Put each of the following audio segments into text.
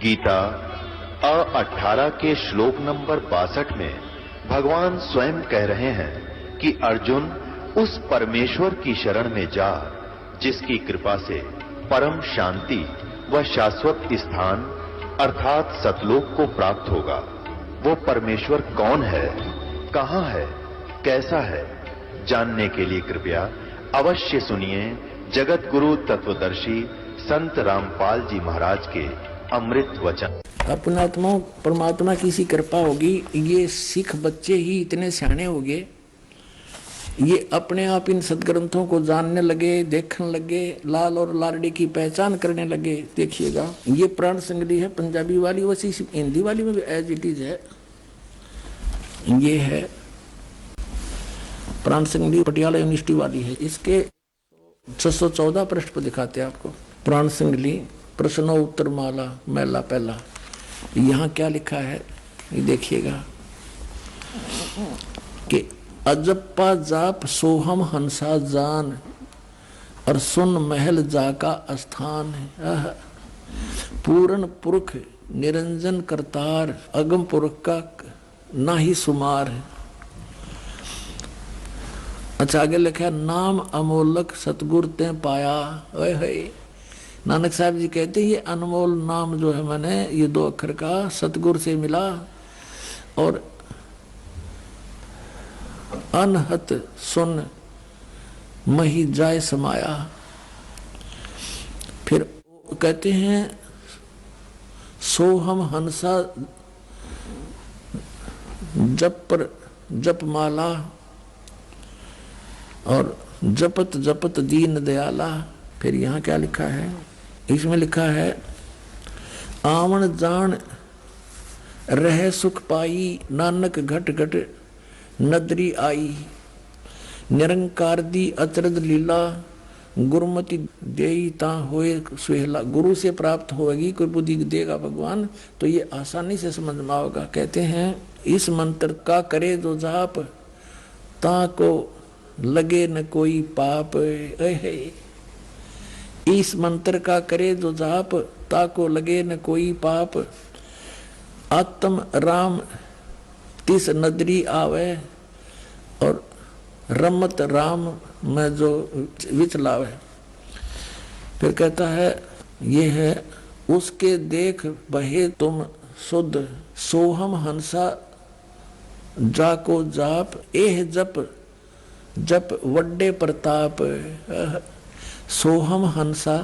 गीता 18 के श्लोक नंबर 62 में भगवान स्वयं कह रहे हैं कि अर्जुन उस परमेश्वर की शरण में जा जिसकी कृपा से परम शांति व शाश्वत स्थान अर्थात सतलोक को प्राप्त होगा। वो परमेश्वर कौन है, कहां है, कैसा है, जानने के लिए कृपया अवश्य सुनिए जगत गुरु तत्वदर्शी संत रामपाल जी महाराज के अमृत वचन। अपनात्मा परमात्मा की सी कृपा होगी। ये सिख बच्चे ही इतने सियाने हो गए, ये अपने आप इन सदग्रंथों को जानने लगे, देखने लगे, लाल और लाडली की पहचान करने लगे। देखिएगा, ये प्राण संगली है पंजाबी वाली, वैसी हिंदी वाली में भी एज इट इज है। ये है प्राण संगली पटियाला यूनिवर्सिटी वाली है। इसके 614 पृष्ठ पर दिखाते हैं आपको। प्राण संगली प्रश्नोत्तर माला मैला पहला। यहाँ क्या लिखा है ये देखिएगा कि अजप्पा जाप सोहम हंसा जान और सुन महल जाका स्थान है। पूर्ण पुरख निरंजन करतार अगम पुरख का ना ही सुमार है। अच्छा, आगे लिखा है नाम अमोलक सतगुर ते पाया। ओए नानक साहब जी कहते हैं ये अनमोल नाम जो है मैंने ये 2 अक्षर का सतगुर से मिला और अनहत सुन मही जाय समाया। फिर कहते हैं सोहम हंसा जप माला और जपत जपत दीन दयाला। फिर यहाँ क्या लिखा है, इसमें लिखा है आवन जान रह सुख पाई नानक घट घट नदरी आई। निरंकार दी अचरज लीला गुरुमति देई ता होए सुहेला। गुरु से प्राप्त होगी, कोई बुद्धि देगा भगवान तो ये आसानी से समझ में आएगा। कहते हैं इस मंत्र का करे जो जाप ता को लगे न कोई पाप। इस मंत्र का करे जो जाप ताको लगे न कोई पाप। आत्म राम तिस नदरी आवे और रमत राम में जो विचलावे। फिर कहता है ये है उसके देख बहे तुम शुद्ध सोहम हंसा जाको जाप एह जप जप वड्डे प्रताप। सोहम हंसा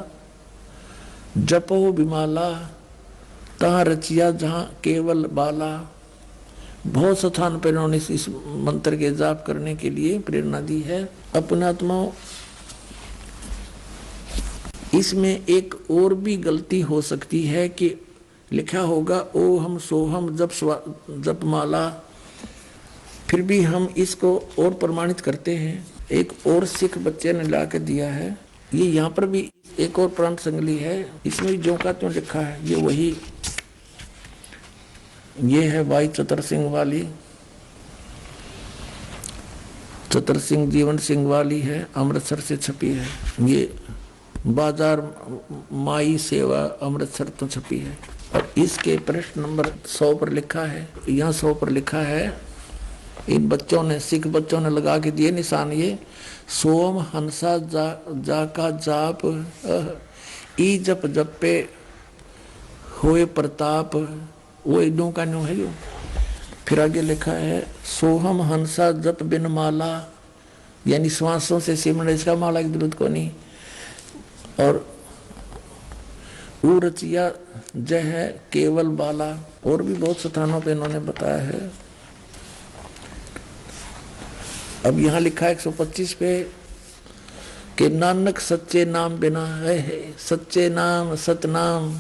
जपो विमाला तहाँ रचिया जहाँ केवल बाला। बहुत स्थान पर इन्होंने इस मंत्र के जाप करने के लिए प्रेरणा दी है। अपनात्मा इसमें एक और भी गलती हो सकती है कि लिखा होगा ओहम सोहम जप माला, फिर भी हम इसको और प्रमाणित करते हैं। एक और सिख बच्चे ने ला के दिया है, ये यहाँ पर भी एक और प्राण संगली है, इसमें भी जो का त्यों लिखा है। ये वही ये है भाई चतर सिंह वाली, चतर सिंह जीवन सिंह वाली है, अमृतसर से छपी है। ये बाजार माई सेवा अमृतसर तो छपी है। और इसके पृष्ठ नंबर 100 पर लिखा है, यहाँ 100 पर लिखा है, इन बच्चों ने सिख बच्चों ने लगा के दिए निशान। ये सोम हंसा जाका जाप ई जप जपे होए प्रताप। वो इडों का न्यू है। यो फिर आगे लिखा है सोहम हंसा जप बिन माला, यानी श्वासों से सिमरण, इसका माला की जरूरत को नहीं। और ऊ रचिया जय है केवल बाला। और भी बहुत स्थानों पे इन्होंने बताया है। अब यहाँ लिखा है 125 पे कि नानक सच्चे नाम बिना है सच्चे नाम सतनाम।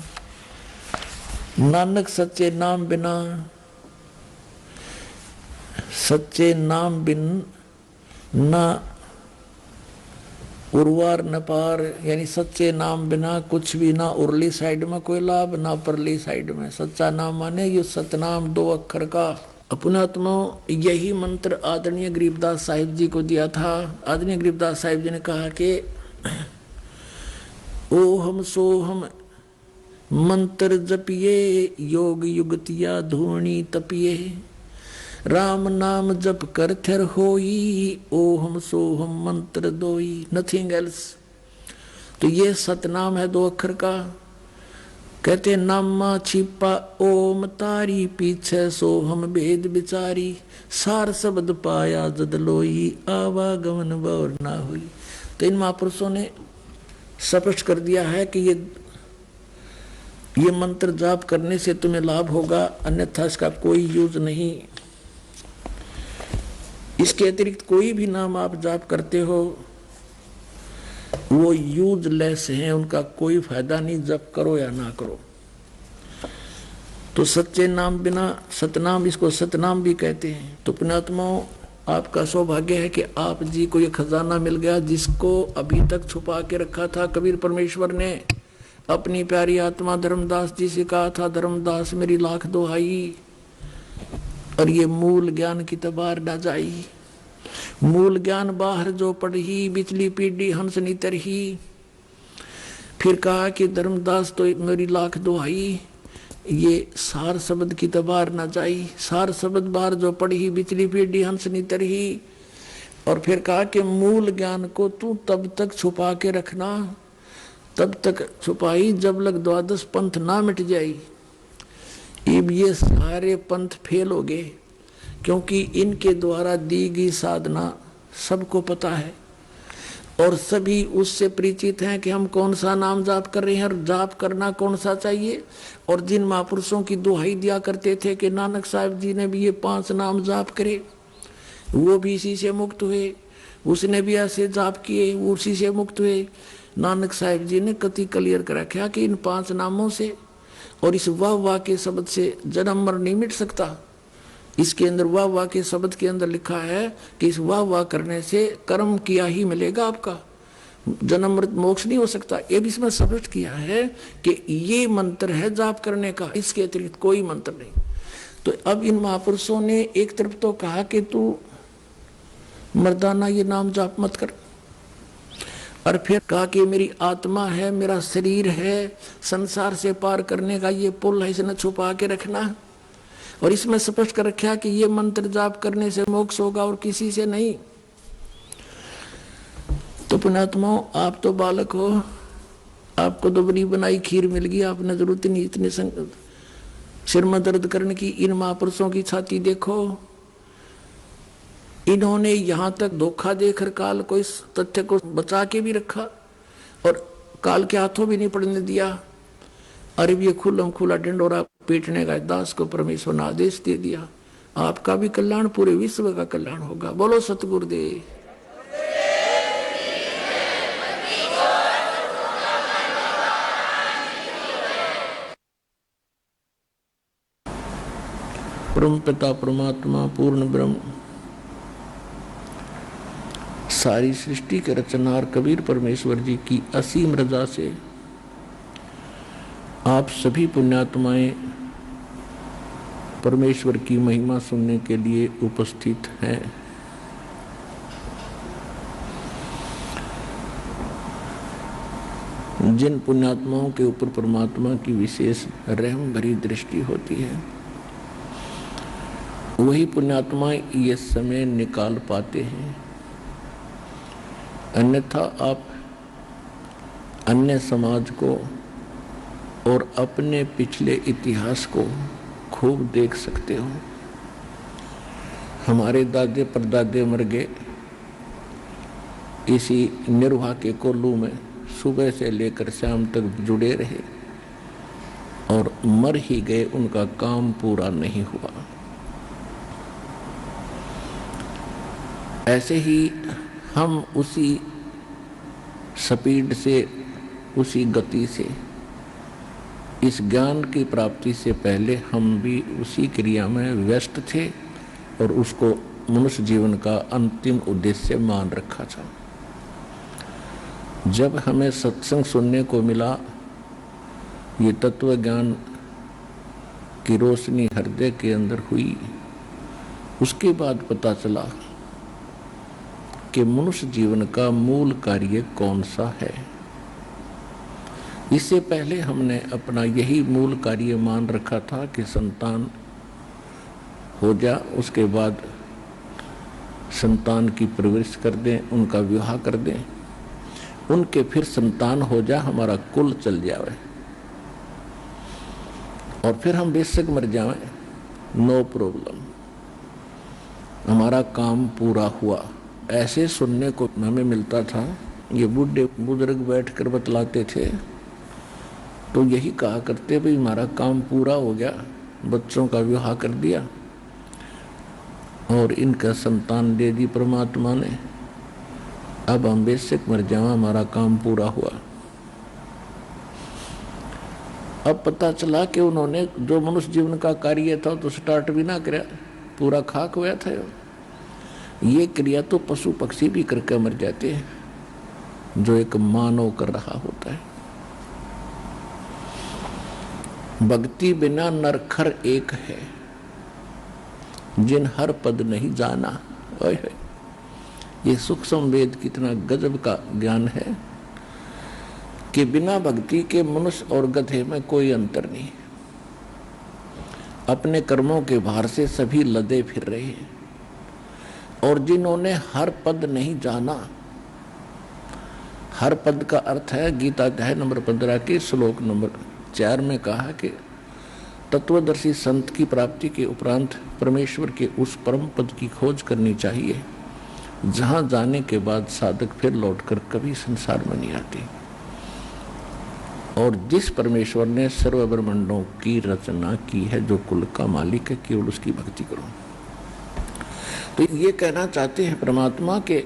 नानक सच्चे नाम बिना, सच्चे नाम बिन ना उर्वार न पार, यानी सच्चे नाम बिना कुछ भी ना उरली साइड में कोई लाभ ना परली साइड में। सच्चा नाम माने ये सतनाम 2 अक्षर का। अपनात्मा यही मंत्र आदरणीय गरीबदास साहिब जी को दिया था। आदरणीय गरीबदास साहिब जी ने कहा कि ओहम सोहम मंत्र जपिए योग युगतिया धूणी तपिए, राम नाम जप कर थिर होई, ओहम सोहम मंत्र दोई, नथिंग एल्स। तो ये सतनाम है 2 अक्षर का। कहते नामा छिपा ओम तारी, पीछे सोहम भेद बिचारी, सार शब्द पाया जद लोई, आवागमन बौर ना हुई। तो इन महापुरुषों ने स्पष्ट कर दिया है कि ये मंत्र जाप करने से तुम्हें लाभ होगा, अन्यथा इसका कोई यूज नहीं। इसके अतिरिक्त कोई भी नाम आप जाप करते हो वो यूजलेस हैं, उनका कोई फायदा नहीं, जप करो या ना करो। तो सच्चे नाम बिना सतनाम, इसको सतनाम भी कहते हैं। तो पुण्यात्माओं, आपका सौभाग्य है कि आप जी को ये खजाना मिल गया जिसको अभी तक छुपा के रखा था। कबीर परमेश्वर ने अपनी प्यारी आत्मा धर्मदास जी से कहा था, धर्मदास मेरी लाख दुहाई, और ये मूल ज्ञान की तबार न जाई। मूल ज्ञान बाहर जो पढ़ी, बिचली पीढ़ी हंस नितर ही। फिर कहा कि धर्मदास तो मेरी लाख दुहाई, ये सार शब्द की तबार न जाई। सार शब्द बाहर जो पढ़ी, बिचली पीढ़ी हंस नितर ही। और फिर कहा कि मूल ज्ञान को तू तब तक छुपा के रखना, तब तक छुपाई जब लग 12 पंथ ना मिट जाई। अब ये सारे पंथ फेल हो गए, क्योंकि इनके द्वारा दी गई साधना सबको पता है और सभी उससे परिचित हैं कि हम कौन सा नाम जाप कर रहे हैं और जाप करना कौन सा चाहिए। और जिन महापुरुषों की दुहाई दिया करते थे कि नानक साहब जी ने भी ये 5 नाम जाप करे, वो भी इसी से मुक्त हुए, उसने भी ऐसे जाप किए, वो उसी से मुक्त हुए। नानक साहब जी ने कति क्लियर कर रखा कि इन 5 नामों से और इस वाह वाह के शब्द से जन्म मर नहीं मिट सकता। इसके अंदर वाह वाह के शब्द के अंदर लिखा है कि इस वाह वाह करने से कर्म किया ही मिलेगा, आपका जन्म मृत मोक्ष नहीं हो सकता। ये भी इसमें स्पष्ट किया है कि ये मंत्र है जाप करने का, इसके अतिरिक्त कोई मंत्र नहीं। तो अब इन महापुरुषों ने एक तरफ तो कहा कि तू मर्दाना ये नाम जाप मत कर, और फिर कहा कि मेरी आत्मा है, मेरा शरीर है, संसार से पार करने का ये पुल है, इसे न छुपा के रखना। और इसमें स्पष्ट कर रखा कि ये मंत्र जाप करने से मोक्ष होगा और किसी से नहीं। तो पुण्यात्माओं, आप तो बालक हो, आपको तो बनी बनाई खीर मिल गई, आपने जरूरत नहीं इतने सिर में दर्द करने की। इन महापुरुषों की छाती देखो, इन्होंने यहां तक धोखा देकर काल को इस तथ्य को बचा के भी रखा और काल के हाथों भी नहीं पड़ने दिया। अरे ये खुल्लम खुला ढिंडोरा पीटने का दास को परमेश्वर ने आदेश दे दिया। आपका भी कल्याण, पूरे विश्व का कल्याण होगा। बोलो सतगुरुदेव। परम पिता परमात्मा पूर्ण ब्रह्म सारी सृष्टि के रचनहार कबीर परमेश्वर जी की असीम रजा से आप सभी पुण्यात्माएं परमेश्वर की महिमा सुनने के लिए उपस्थित हैं। जिन पुण्यात्माओं के ऊपर परमात्मा की विशेष रहम भरी दृष्टि होती है, वही पुण्यात्माएं ये समय निकाल पाते हैं। अन्यथा आप अन्य समाज को और अपने पिछले इतिहास को खूब देख सकते हो। हमारे दादे परदादे मर गए इसी निर्वाह के कोल्लू में, सुबह से लेकर शाम तक जुड़े रहे और मर ही गए, उनका काम पूरा नहीं हुआ। ऐसे ही हम उसी स्पीड से, उसी गति से, इस ज्ञान की प्राप्ति से पहले हम भी उसी क्रिया में व्यस्त थे और उसको मनुष्य जीवन का अंतिम उद्देश्य मान रखा था। जब हमें सत्संग सुनने को मिला, ये तत्व ज्ञान की रोशनी हृदय के अंदर हुई, उसके बाद पता चला कि मनुष्य जीवन का मूल कार्य कौन सा है। इससे पहले हमने अपना यही मूल कार्य मान रखा था कि संतान हो जा, उसके बाद संतान की परवरिश कर दें, उनका विवाह कर दें, उनके फिर संतान हो जा, हमारा कुल चल जाए और फिर हम बेशक मर जाएं, नो प्रॉब्लम, हमारा काम पूरा हुआ। ऐसे सुनने को हमें मिलता था। ये बूढ़े बुजुर्ग बैठकर बतलाते थे तो यही कहा करते, भाई हमारा काम पूरा हो गया, बच्चों का विवाह कर दिया और इनका संतान दे दी परमात्मा ने, अब हम बेशक मर जावा, हमारा काम पूरा हुआ। अब पता चला कि उन्होंने जो मनुष्य जीवन का कार्य था तो स्टार्ट भी ना किया, पूरा खाक हुआ था। ये क्रिया तो पशु पक्षी भी करके मर जाते हैं, जो एक मानव कर रहा होता है। भक्ति बिना नरखर एक है, जिन हर पद नहीं जाना। ये सूक्ष्म वेद कितना गजब का ज्ञान है कि बिना भक्ति के मनुष्य और गधे में कोई अंतर नहीं। अपने कर्मों के भार से सभी लदे फिर रहे हैं। और जिन्होंने हर पद नहीं जाना, हर पद का अर्थ है गीता अध्याय नंबर 15 के श्लोक नंबर 4 में कहा कि तत्वदर्शी संत की प्राप्ति के उपरांत परमेश्वर के उस परम पद की खोज करनी चाहिए जहां जाने के बाद साधक फिर लौटकर कभी संसार में नहीं आते। और जिस परमेश्वर ने सर्व ब्रह्मांडों की रचना की है, जो कुल का मालिक है, केवल उसकी भक्ति करो। तो ये कहना चाहते हैं परमात्मा के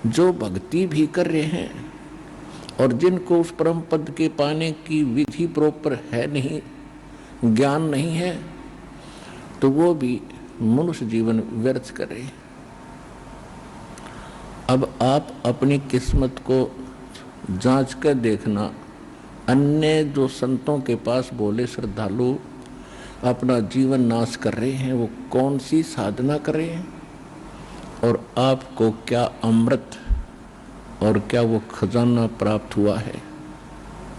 जो भक्ति भी कर रहे हैं और जिनको उस परम पद के पाने की विधि प्रॉपर है नहीं, ज्ञान नहीं है, तो वो भी मनुष्य जीवन व्यर्थ कर रहे हैं। अब आप अपनी किस्मत को जांच कर देखना, अन्य जो संतों के पास बोले श्रद्धालु अपना जीवन नाश कर रहे हैं, वो कौन सी साधना कर रहे हैं और आपको क्या अमृत और क्या वो खजाना प्राप्त हुआ है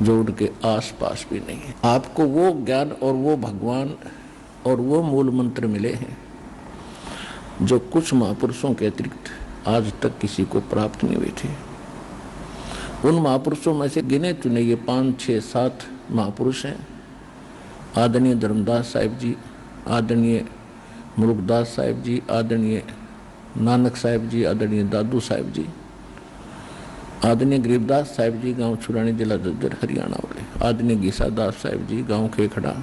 जो उनके आसपास भी नहीं है। आपको वो ज्ञान और वो भगवान और वो मूल मंत्र मिले हैं जो कुछ महापुरुषों के अतिरिक्त आज तक किसी को प्राप्त नहीं हुए थे। उन महापुरुषों में से गिने चुने ये 5, 6, 7 महापुरुष हैं। आदरणीय धर्मदास साहिब जी, आदरणीय मुरुखदास साहिब जी, आदरणीय नानक साहिब जी, आदरणीय दादू साहिब जी, आदरणीय गरीबदास साहिब जी, गांव छुरानी, जिला दद्दर, हरियाणा वाले, आदरणीय गीसादास साहिब जी, गांव खेखड़ा,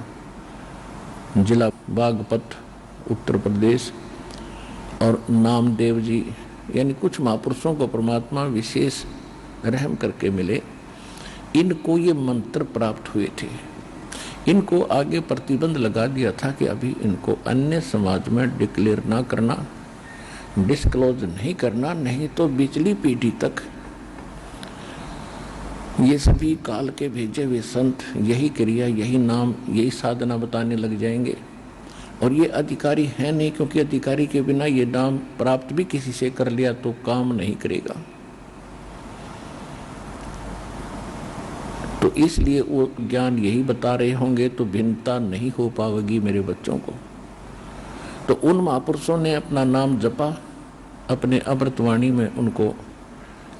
जिला बागपत, उत्तर प्रदेश, और नामदेव जी, यानी कुछ महापुरुषों को परमात्मा विशेष रहम करके मिले। इनको ये मंत्र प्राप्त हुए थे। इनको आगे प्रतिबंध लगा दिया था कि अभी इनको अन्य समाज में डिक्लेयर ना करना, डिस्क्लोज नहीं करना, नहीं तो पिछली पीढ़ी तक ये सभी काल के भेजे हुए संत यही क्रिया, यही नाम, यही साधना बताने लग जाएंगे। और ये अधिकारी है नहीं, क्योंकि अधिकारी के बिना ये नाम प्राप्त भी किसी से कर लिया तो काम नहीं करेगा। तो इसलिए वो ज्ञान यही बता रहे होंगे, तो भिन्नता नहीं हो पाएगी मेरे बच्चों को। तो उन महापुरुषों ने अपना नाम जपा, अपने अमृतवाणी में उनको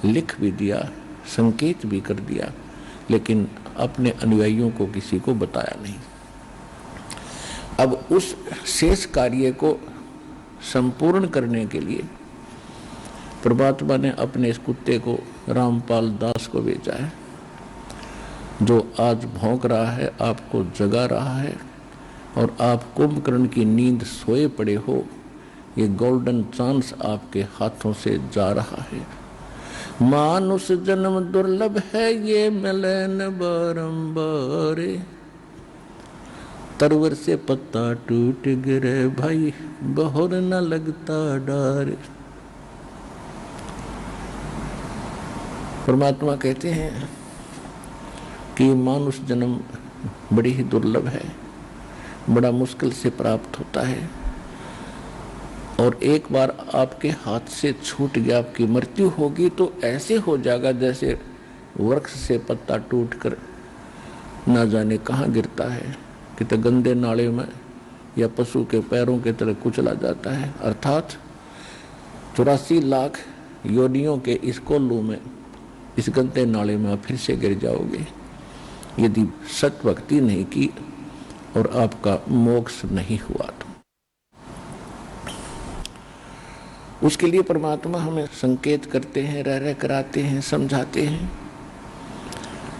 लिख भी दिया, संकेत भी कर दिया, लेकिन अपने अनुयायियों को किसी को बताया नहीं। अब उस शेष कार्य को संपूर्ण करने के लिए परमात्मा ने अपने इस कुत्ते को रामपाल दास को भेजा है, जो आज भौंक रहा है, आपको जगा रहा है, और आप कुंभकर्ण की नींद सोए पड़े हो। ये गोल्डन चांस आपके हाथों से जा रहा है। मानुष जन्म दुर्लभ है, ये मिले न बारंबार, तरवर से पत्ता टूट गिरे भाई, बहुर न लगता डार। परमात्मा कहते हैं कि मानुष जन्म बड़ी ही दुर्लभ है, बड़ा मुश्किल से प्राप्त होता है, और एक बार आपके हाथ से छूट गया, आपकी मृत्यु होगी तो ऐसे हो जाएगा जैसे वृक्ष से पत्ता टूटकर ना जाने कहाँ गिरता है, कितने गंदे नाले में या पशु के पैरों के तरह कुचला जाता है। अर्थात 84 लाख योनियों के इस कोल्लू में, इस गंदे नाले में आप फिर से गिर जाओगे यदि सत भक्ति नहीं की और आपका मोक्ष नहीं हुआ तो। उसके लिए परमात्मा हमें संकेत करते हैं, रह रह कराते हैं, समझाते हैं,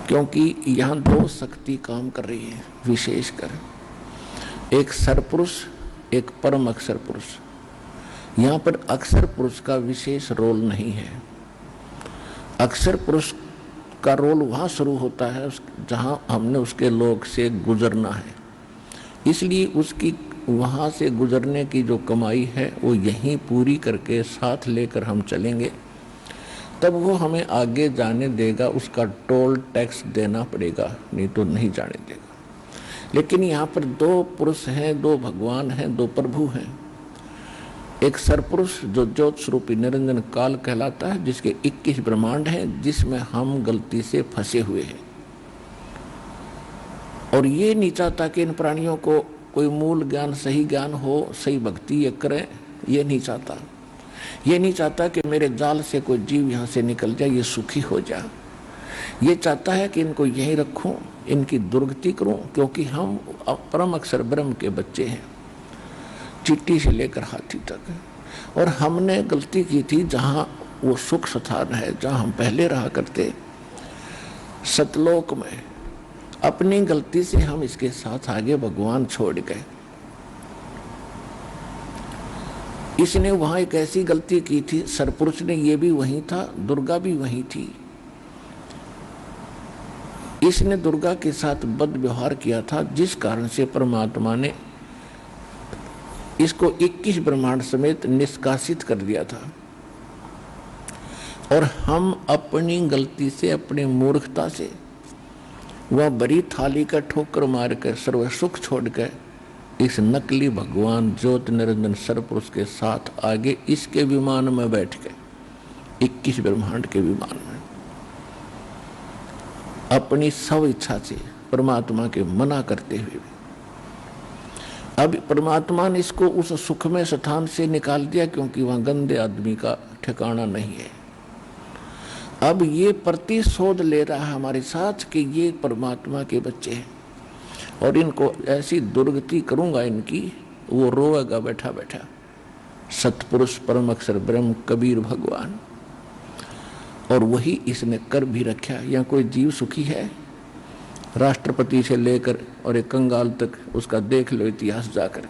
क्योंकि यहाँ दो शक्ति काम कर रही है विशेषकर, एक सरपुरुष, एक परम अक्षर पुरुष। यहाँ पर अक्षर पुरुष का विशेष रोल नहीं है। अक्षर पुरुष का रोल वहाँ शुरू होता है जहाँ हमने उसके लोक से गुजरना है, इसलिए उसकी वहाँ से गुजरने की जो कमाई है वो यहीं पूरी करके साथ लेकर हम चलेंगे, तब वो हमें आगे जाने देगा। उसका टोल टैक्स देना पड़ेगा, नहीं तो नहीं जाने देगा। लेकिन यहाँ पर दो पुरुष हैं, दो भगवान हैं, दो प्रभु हैं। एक सरपुरुष जो ज्योत स्वरूपी निरंजन काल कहलाता है, जिसके 21 ब्रह्मांड हैं, जिसमें हम गलती से फंसे हुए हैं। और ये नहीं चाहता कि इन प्राणियों को कोई मूल ज्ञान, सही ज्ञान हो, सही भक्ति ये करें, ये नहीं चाहता। ये नहीं चाहता कि मेरे जाल से कोई जीव यहाँ से निकल जाए, ये सुखी हो जाए। ये चाहता है कि इनको यहीं रखूं, इनकी दुर्गति करूं, क्योंकि हम परम अक्षर ब्रह्म के बच्चे हैं, चींटी से लेकर हाथी तक। और हमने गलती की थी जहाँ वो सुख स्थान है, जहाँ हम पहले रहा करते सतलोक में, अपनी गलती से हम इसके साथ आगे भगवान छोड़ गए। इसने वहां एक ऐसी गलती की थी, सरपुरुष ने, ये भी वहीं था, दुर्गा भी वहीं थी। इसने दुर्गा के साथ बद व्यवहार किया था, जिस कारण से परमात्मा ने इसको 21 ब्रह्मांड समेत निष्कासित कर दिया था। और हम अपनी गलती से, अपनी मूर्खता से वह बड़ी थाली का ठोकर मार कर सर्व सुख छोड़ कर इस नकली भगवान ज्योत निरंजन सरपुरुष के साथ आगे इसके विमान में बैठ गए, 21 ब्रह्मांड के विमान में, अपनी स्व इच्छा से परमात्मा के मना करते हुए। अब परमात्मा ने इसको उस सुखमय स्थान से निकाल दिया, क्योंकि वहां गंदे आदमी का ठिकाना नहीं है। अब ये प्रतिशोध ले रहा है हमारे साथ कि ये परमात्मा के बच्चे हैं और इनको ऐसी दुर्गति करूंगा इनकी, वो रोएगा बैठा बैठा। सतपुरुष परम अक्षर ब्रह्म कबीर भगवान, और वही इसने कर भी रखा। यहाँ कोई जीव सुखी है? राष्ट्रपति से लेकर और एक कंगाल तक उसका देख लो इतिहास जाकर।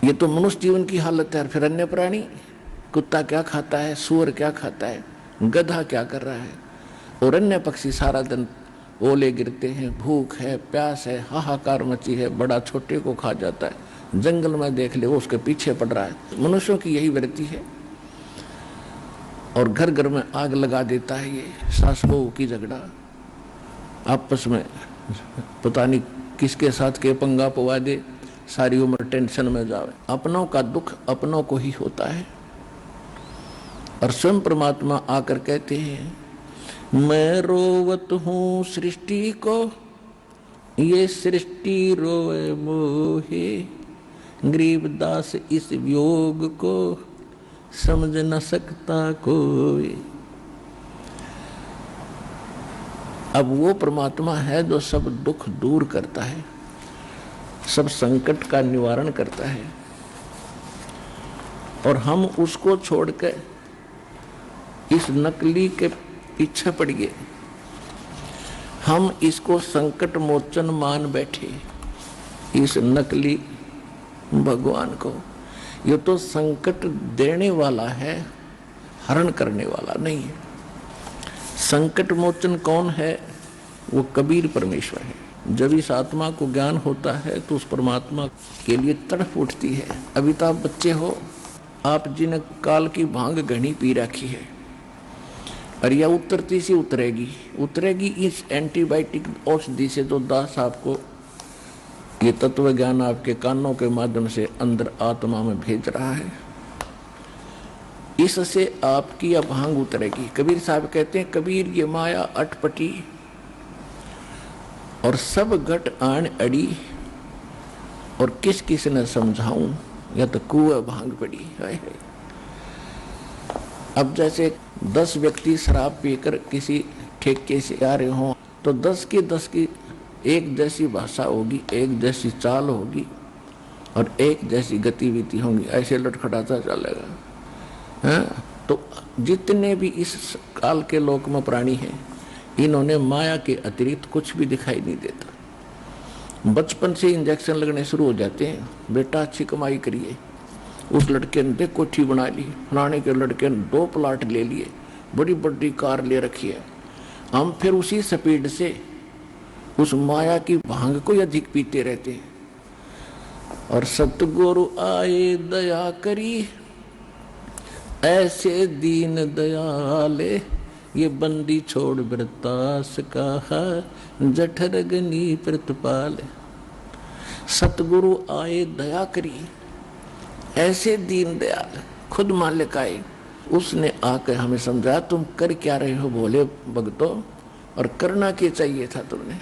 ये तो मनुष्य जीवन की हालत है। फिर अन्य प्राणी, कुत्ता क्या खाता है, सूअर क्या खाता है, गधा क्या कर रहा है, और अन्य पक्षी सारा दिन ओले गिरते हैं, भूख है, प्यास है, हाहाकार मची है, बड़ा छोटे को खा जाता है। जंगल में देख ले, वो उसके पीछे पड़ रहा है। मनुष्यों की यही वृत्ति है। और घर घर में आग लगा देता है ये सास बहू की झगड़ा, आपस में पता नहीं किसके साथ के पंगा पवा दे, सारी उम्र टेंशन में जावे। अपनों का दुख अपनों को ही होता है। और स्वयं परमात्मा आकर कहते हैं, मैं रोवत हूँ सृष्टि को, ये सृष्टि रोए मोहे, गरीबदास इस वियोग को समझ न सकता कोई। अब वो परमात्मा है जो सब दुख दूर करता है, सब संकट का निवारण करता है, और हम उसको छोड़कर इस नकली के पीछे पड़ गए। हम इसको संकट मोचन मान बैठे, इस नकली भगवान को। ये तो संकट देने वाला है, हरण करने वाला नहीं है। संकट मोचन कौन है? वो कबीर परमेश्वर है। जब इस आत्मा को ज्ञान होता है तो उस परमात्मा के लिए तड़प उठती है। अभी तो आप बच्चे हो, आप जिन काल की भांग घनी पी रखी है, और यह उतरती सी उतरेगी इस एंटीबायोटिक औषधि से, तो दास आपको ये तत्व ज्ञान आपके कानों के माध्यम से अंदर आत्मा में भेज रहा है। इससे आपकी अभांग उतरेगी। कबीर साहब कहते हैं, कबीर ये माया अटपटी और सब घट आन अड़ी, और किस किस ने समझाऊं, या तो कुआ भांग पड़ी। हाय हाय। अब जैसे 10 व्यक्ति शराब पीकर किसी ठेके से आ रहे हों, तो 10 की एक जैसी भाषा होगी, एक जैसी चाल होगी और एक जैसी गतिविधि होंगी, ऐसे लटखटाता चलेगा। हाँ, तो जितने भी इस काल के लोक में प्राणी हैं, इन्होंने माया के अतिरिक्त कुछ भी दिखाई नहीं देता। बचपन से इंजेक्शन लगने शुरू हो जाते हैं, बेटा अच्छी कमाई करिए, उस लड़के ने कोठी बना ली, फलाने के लड़के ने 2 प्लाट ले लिए, बड़ी बड़ी कार ले रखी है। हम फिर उसी स्पीड से उस माया की भांग को अधिक पीते रहते हैं। और सतगुरु आए दया करी, ऐसे दीन दयाले, ये बंदी छोड़ वृतास कहा, जठर गनी प्रतिपाल। सतगुरु आए दया करी, ऐसे दीन दयाल, खुद मालिक आए, उसने आकर हमें समझा तुम कर क्या रहे हो भोले भगतों, और करना क्या चाहिए था तुमने।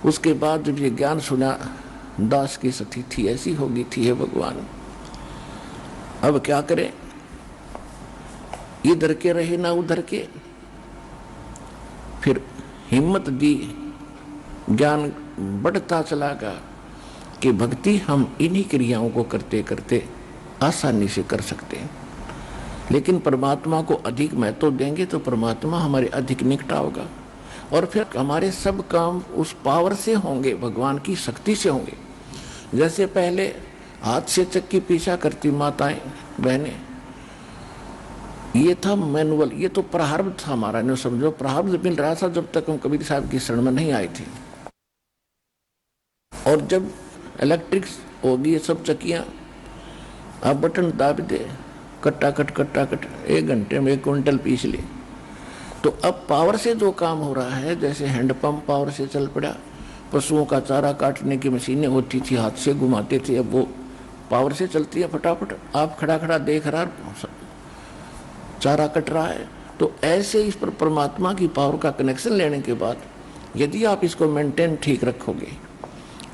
उसके बाद जब ये ज्ञान सुना, दास की सती थी ऐसी होगी थी, है भगवान अब क्या करें, इधर के रहे ना उधर के। फिर हिम्मत दी, ज्ञान बढ़ता चला गया कि भक्ति हम इन्हीं क्रियाओं को करते करते आसानी से कर सकते हैं। लेकिन परमात्मा को अधिक महत्व देंगे तो परमात्मा हमारे अधिक निकट होगा, और फिर हमारे सब काम उस पावर से होंगे, भगवान की शक्ति से होंगे। जैसे पहले हाथ से चक्की पीछा करती माताएं बहनें, ये था मैनुअल, ये तो प्रारब्ध था हमारा, नहीं समझो, प्रारब्ध मिल रहा था जब तक हम कबीर साहब की शरण में नहीं आए थे। और जब इलेक्ट्रिक होगी ये सब चक्कियां, आप बटन दाब दे, कट्टा कट 1 घंटे में 1 क्विंटल पीस ले। तो अब पावर से जो काम हो रहा है, जैसे हैंडपंप पावर से चल पड़ा, पशुओं का चारा काटने की मशीनें होती थी, हाथ से घुमाते थे, अब वो पावर से चलती है फटाफट, आप खड़ा खड़ा देख रहा, चारा कट रहा है। तो ऐसे इस पर परमात्मा की पावर का कनेक्शन लेने के बाद यदि आप इसको मेंटेन ठीक रखोगे,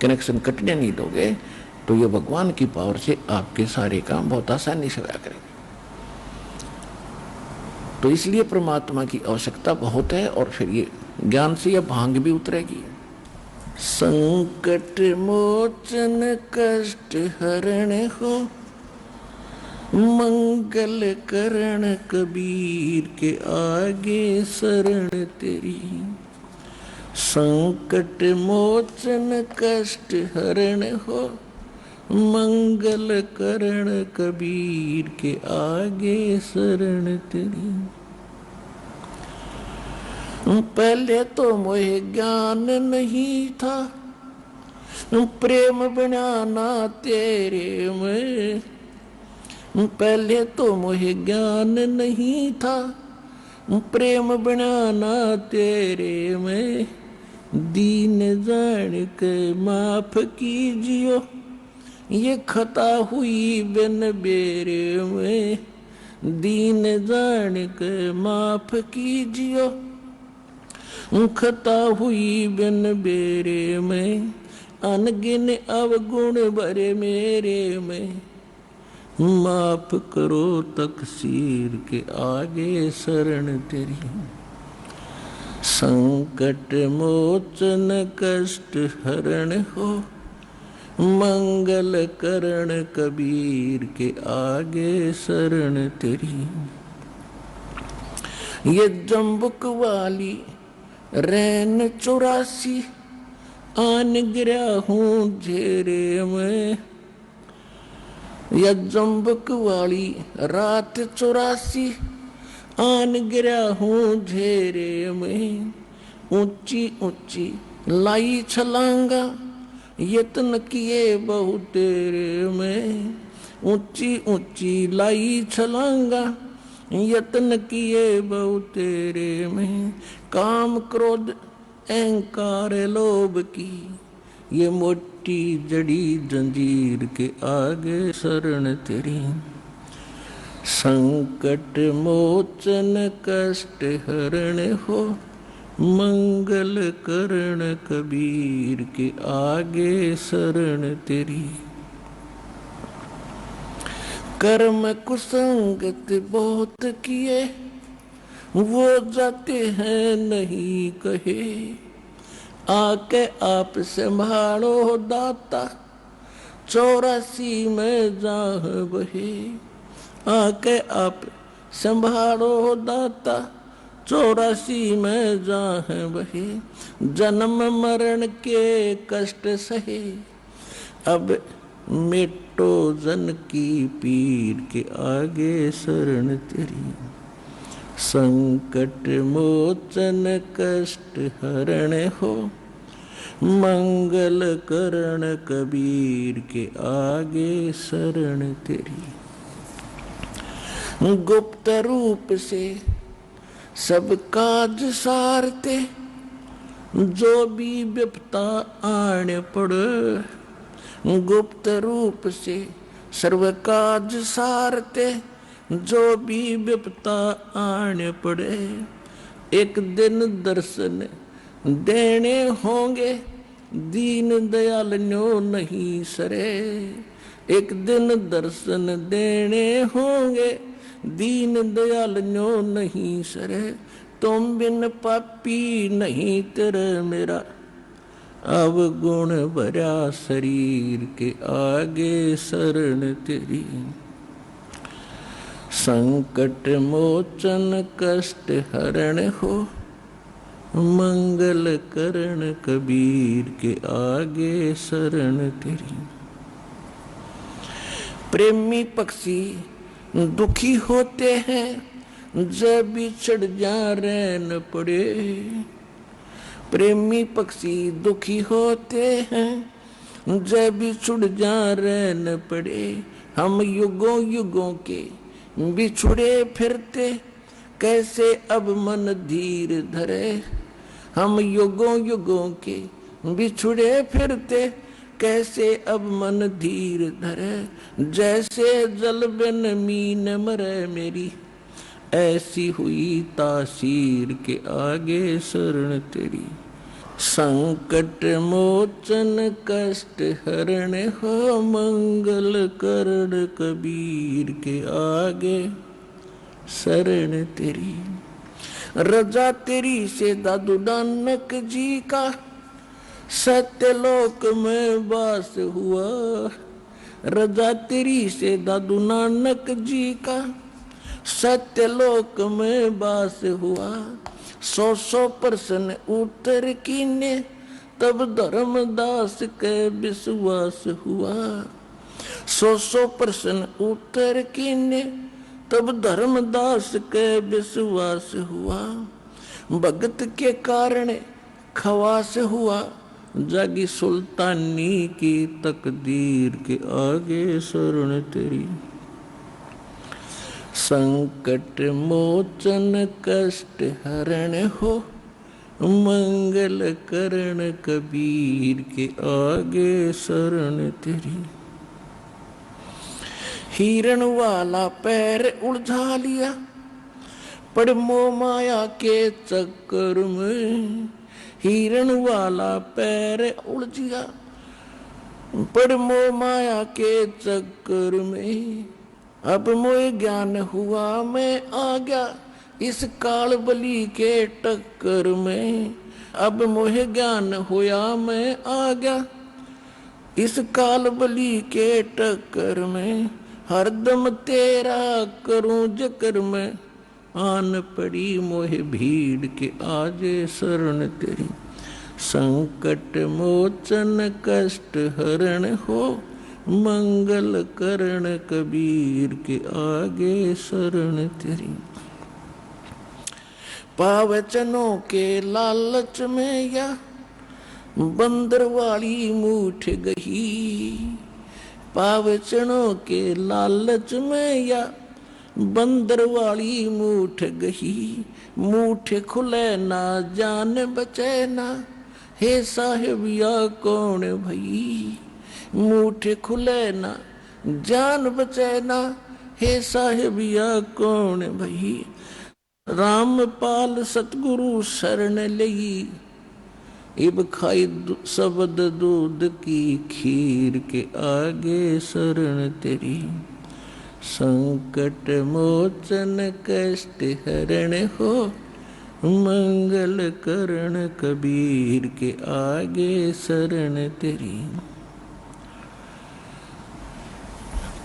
कनेक्शन कटने नहीं दोगे, तो ये भगवान की पावर से आपके सारे काम बहुत आसानी से होया करेंगे। तो इसलिए परमात्मा की आवश्यकता बहुत है, और फिर ये ज्ञान से यह भांग भी उतरेगी। संकट मोचन कष्ट हरण हो, मंगल करण कबीर के आगे शरण तेरी। संकट मोचन कष्ट हरण हो, मंगल करण कबीर के आगे शरण तेरी। पहले तो मोहे ज्ञान नहीं था, प्रेम बनाना तेरे में। पहले तो मोहे ज्ञान नहीं था, प्रेम बनाना तेरे में। दीन जान के माफ कीजियो, ये खता हुई बिन बेरे में। दीन जान के माफ कीजियो, खता हुई बिन बेरे में। अनगिन अवगुण भरे मेरे में, माफ करो तकसीर के आगे शरण तेरी। संकट मोचन कष्ट हरण हो, मंगल करण कबीर के आगे शरण तेरी। ये जम्बुक वाली रैन 84, आन गिरा हूँ झेरे में। या जम्बुक वाली रात 84, आन गिरा हूँ झेरे में। ऊंची ऊंची लाई छलांगा, यत्न किए बहु तेरे में। ऊंची ऊंची लाई छलांगा, यत्न किए बहु तेरे में। काम क्रोध अहंकार लोभ की, ये मोटी जड़ी जंजीर के आगे शरण तेरी। संकट मोचन कष्ट हरण हो, मंगल करण कबीर के आगे शरण तेरी। कर्म कुसंगत बहुत किए, वो जाते हैं नहीं कहे, आके आप संभालो दाता, 84 में जाह बहे। आके आप संभालो दाता, 84 में जाह बहे। जन्म मरण के कष्ट सहे, अब मिटो जन की पीर के आगे शरण तेरी। संकट मोचन कष्ट हरण हो, मंगल करण कबीर के आगे शरण तेरी। गुप्त रूप से सब काज सारते, जो भी विपता आने पड़े। गुप्त रूप से सर्व काज सारते, जो भी विपता आने पड़े। एक दिन दर्शन देने होंगे, दीन दयाल न्यो नहीं सरे। एक दिन दर्शन देने होंगे, दीन दयाल न्यो नहीं सरे। तुम बिन पापी नहीं तेरे मेरा, अब गुण भरा शरीर के आगे शरण तेरी। संकट मोचन कष्ट हरण हो, मंगल करण कबीर के आगे शरण तेरी। प्रेमी पक्षी दुखी होते हैं, जब बिछड़ जा रहन पड़े। प्रेमी पक्षी दुखी होते हैं, जब बिछुड़ जा रहन पड़े। हम युगों युगों के बिछुड़े फिरते, कैसे अब मन धीर धरे। हम युगों युगों के बिछुड़े फिरते, कैसे अब मन धीर धरे। जैसे जल बिन मीन मरे मेरी, ऐसी हुई तासीर के आगे शरण तेरी। संकट मोचन कष्ट हरण हो, मंगल करण कबीर के आगे शरण तेरी। रजा तेरी से दादू नानक जी का, सत्यलोक में वास हुआ। रजा तेरी से दादू नानक जी का, सत्यलोक में वास हुआ। 100% उत्तर कीने, तब धर्मदास के विश्वास हुआ। 100% उत्तर कीने, तब धर्मदास के विश्वास हुआ। भगत के कारण खवास हुआ, जागी सुल्तानी की तकदीर के आगे शरण तेरी। संकट मोचन कष्ट हरण हो, मंगल करण कबीर के आगे शरण तेरी। हिरण वाला पैर उलझा लिया, पड़ मोह माया के चक्कर में। हिरण वाला पैर उलझिया, पड़ मोह माया के चक्कर में। अब मोह ज्ञान हुआ मैं आ गया, इस काल बलि के टक्कर में। अब मोह ज्ञान हुआ मैं आ गया, इस काल बलि के टक्कर में। हरदम तेरा करूं जिक्र में, आन पड़ी मोह भीड़ के आगे शरण तेरी। संकट मोचन कष्ट हरण हो, मंगल करण कबीर के आगे शरण तेरी। पावचनों के लालच में या बंदर वाली मूठ गई। पावचनों के लालच में या बंदर वाली मूठ गई। मूठ खुले ना जान बचे ना, हे साहिब या कौन भई। मूठ खुले ना जान बचे ना, हे साहिबिया कौन भई, रामपाल सतगुरु शरण लई, इब खाई शब्द दूध की खीर के आगे शरण तेरी, संकट मोचन कष्ट हरण हो, मंगल करण कबीर के आगे शरण तेरी।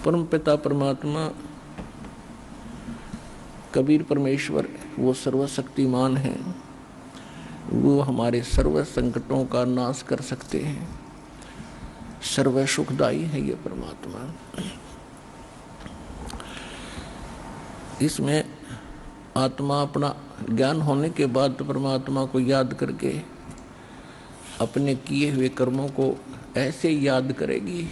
परम पिता परमात्मा कबीर परमेश्वर वो सर्वशक्तिमान है, वो हमारे सर्व संकटों का नाश कर सकते हैं, सर्व सुखदाई है ये परमात्मा। इसमें आत्मा अपना ज्ञान होने के बाद परमात्मा को याद करके अपने किए हुए कर्मों को ऐसे याद करेगी।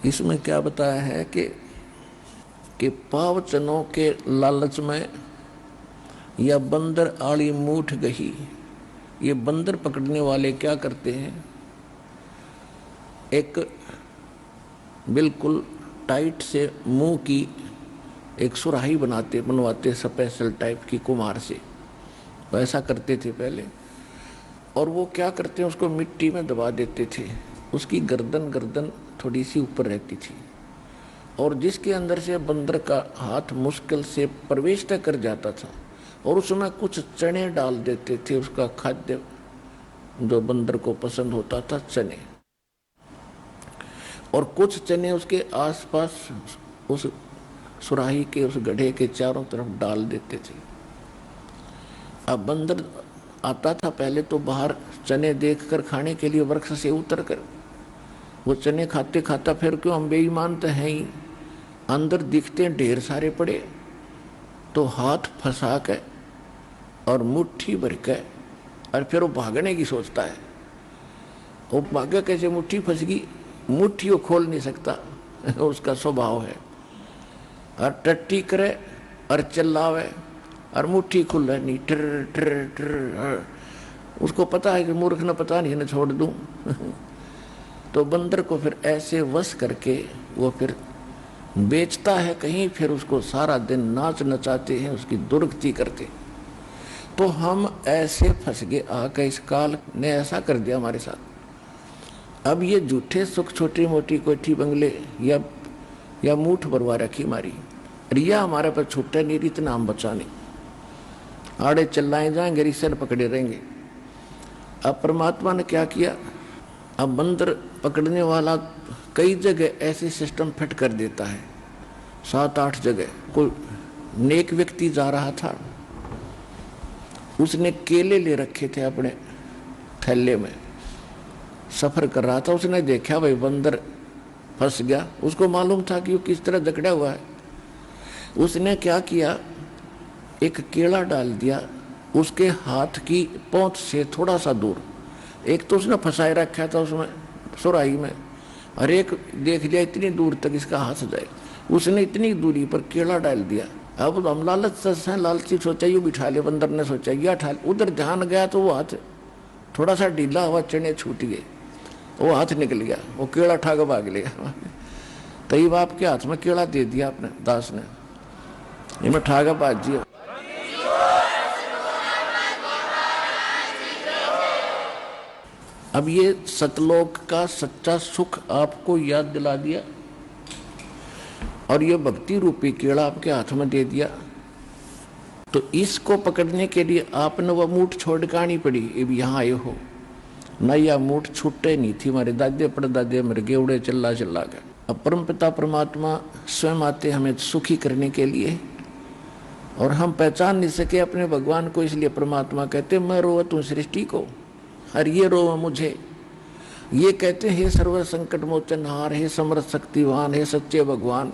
इसमें क्या बताया है कि पावचनों के लालच में या बंदर आड़ी मूठ गही, ये बंदर पकड़ने वाले क्या करते हैं, एक बिल्कुल टाइट से मुंह की एक सुराही बनवाते स्पेशल टाइप की कुम्हार से, वैसा करते थे पहले। और वो क्या करते हैं, उसको मिट्टी में दबा देते थे, उसकी गर्दन थोड़ी सी ऊपर रहती थी, और जिसके अंदर से बंदर का हाथ मुश्किल से प्रवेश तक कर जाता था, और उसमें कुछ चने डाल देते थे, उसका खाद्य जो बंदर को पसंद होता था चने, और कुछ चने उसके आसपास उस सुराही के उस गड्ढे के चारों तरफ डाल देते थे। अब बंदर आता था पहले तो बाहर चने देखकर खाने के लिए वृक्ष से उतर कर, वो चने खाते खाता, फिर क्यों हम बेईमान तो हैं ही, अंदर दिखते हैं ढेर सारे पड़े, तो हाथ फंसा के और मुट्ठी भर के, और फिर वो भागने की सोचता है। वो भागे कैसे, मुट्ठी फंस गई, मुट्ठी वो खोल नहीं सकता, उसका स्वभाव है, और टट्टी करे और चिल्लावे और मुट्ठी खुल नहीं, टर टर टर, उसको पता है कि मूर्ख न पता नहीं, न छोड़ दूं। तो बंदर को फिर ऐसे वश करके वो फिर बेचता है कहीं, फिर उसको सारा दिन नाच नचाते हैं, उसकी दुर्गति करते। तो हम ऐसे फंस गए आके, इस काल ने ऐसा कर दिया हमारे साथ। अब ये झूठे सुख, छोटी मोटी कोठी बंगले या मूठ भरवा रखी हमारी, रिया हमारे पर छूटे नहीं, इतना हम बचा नहीं, आड़े चिल्लाए जाएंगे, रिश्ते पकड़े रहेंगे। अब परमात्मा ने क्या किया, अब बंदर पकड़ने वाला कई जगह ऐसे सिस्टम फिट कर देता है, 7-8 जगह। कोई नेक व्यक्ति जा रहा था, उसने केले ले रखे थे अपने थैले में, सफर कर रहा था, उसने देखा भाई बंदर फंस गया, उसको मालूम था कि वो किस तरह जकड़ा हुआ है। उसने क्या किया, एक केला डाल दिया उसके हाथ की पहुंच से थोड़ा सा दूर, एक तो उसने फंसाए रखा था उसमें सुराही में, और एक देख लिया इतनी दूर तक इसका हाथ जाए, उसने इतनी दूरी पर केला डाल दिया। अब हम लालची सोचा यू बिठा ले, बंदर ने सोचा यह ठा, उधर ध्यान गया तो वो हाथ थोड़ा सा ढीला हुआ, चने छूट गए, वो हाथ निकल गया, वो केला ठा के भाग लिया। तब आपके हाथ में केला दे दिया अपने दास ने, ये मैं ठा के भाग जिया। अब ये सतलोक का सच्चा सुख आपको याद दिला दिया, और ये भक्ति रूपी केड़ा आपके हाथ में दे दिया। तो इसको पकड़ने के लिए आपने वह मूठ छोड़ के आनी पड़ी। अब यहाँ आए हो ना, यह मूठ छूटे नहीं थी, हमारे दादे परदादे मर गए उड़े चिल्ला चिल्ला कर। अब परम पिता परमात्मा स्वयं आते हमें सुखी करने के लिए, और हम पहचान नहीं सके अपने भगवान को, इसलिए परमात्मा कहते मैं रोवा तू सृष्टि को, और ये रोवा मुझे। ये कहते हे सर्व संकट मोचनहार, हे समर्थ शक्तिवान, हे सच्चे भगवान।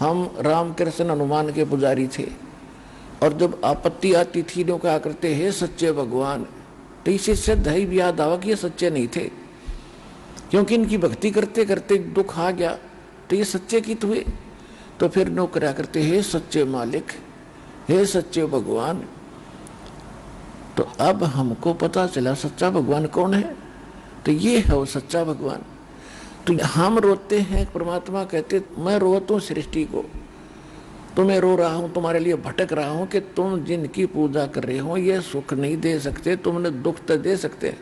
हम राम कृष्ण हनुमान के पुजारी थे, और जब आपत्ति आती थी तो क्या करते, हे सच्चे भगवान। तो इसे सिद्ध है भी याद आवा कि ये सच्चे नहीं थे, क्योंकि इनकी भक्ति करते करते दुख आ गया, तो ये सच्चे की हुए। तो फिर नौकरा करते हे सच्चे मालिक, हे सच्चे भगवान। तो अब हमको पता चला सच्चा भगवान कौन है, तो ये है वो सच्चा भगवान। तो हम रोते हैं, परमात्मा कहते मैं रोता हूं सृष्टि को, तुम्हें रो रहा हूं, तुम्हारे लिए भटक रहा हूं कि तुम जिनकी पूजा कर रहे हो ये सुख नहीं दे सकते, तुमने दुख तो दे सकते।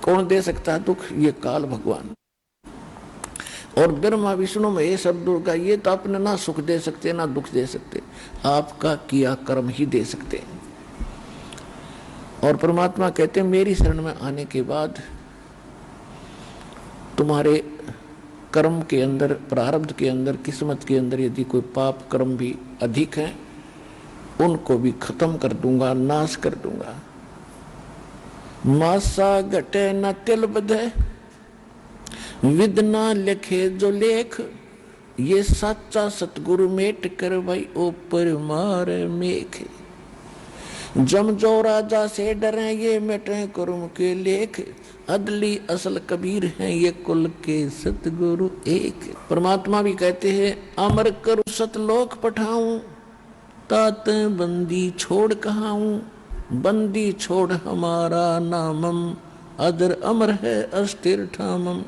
कौन दे सकता है दुख? ये काल भगवान। और ब्रह्मा विष्णु महेश सब दुर्गा ये तो अपने ना सुख दे सकते ना दुख दे सकते, आपका किया कर्म ही दे सकते। और परमात्मा कहते मेरी शरण में आने के बाद तुम्हारे कर्म के अंदर, प्रारब्ध के अंदर, किस्मत के अंदर यदि कोई पाप कर्म भी अधिक है उनको भी खत्म कर दूंगा, नाश कर दूंगा। मासा घटे न तिल बधे, विद ना लिखे जो लेख, ये सच्चा सतगुरु मेट कर भाई ऊपर मार मेख। जम जो राजा से डरे ये मिटे कुर्म के लेख, अदली असल कबीर हैं ये कुल के सतगुरु एक। परमात्मा भी कहते हैं अमर करु सतलोक पठाऊं, तात बंदी छोड़ कहाऊं, बंदी छोड़ हमारा नामम, अदर अमर है अस्थिर ठामम।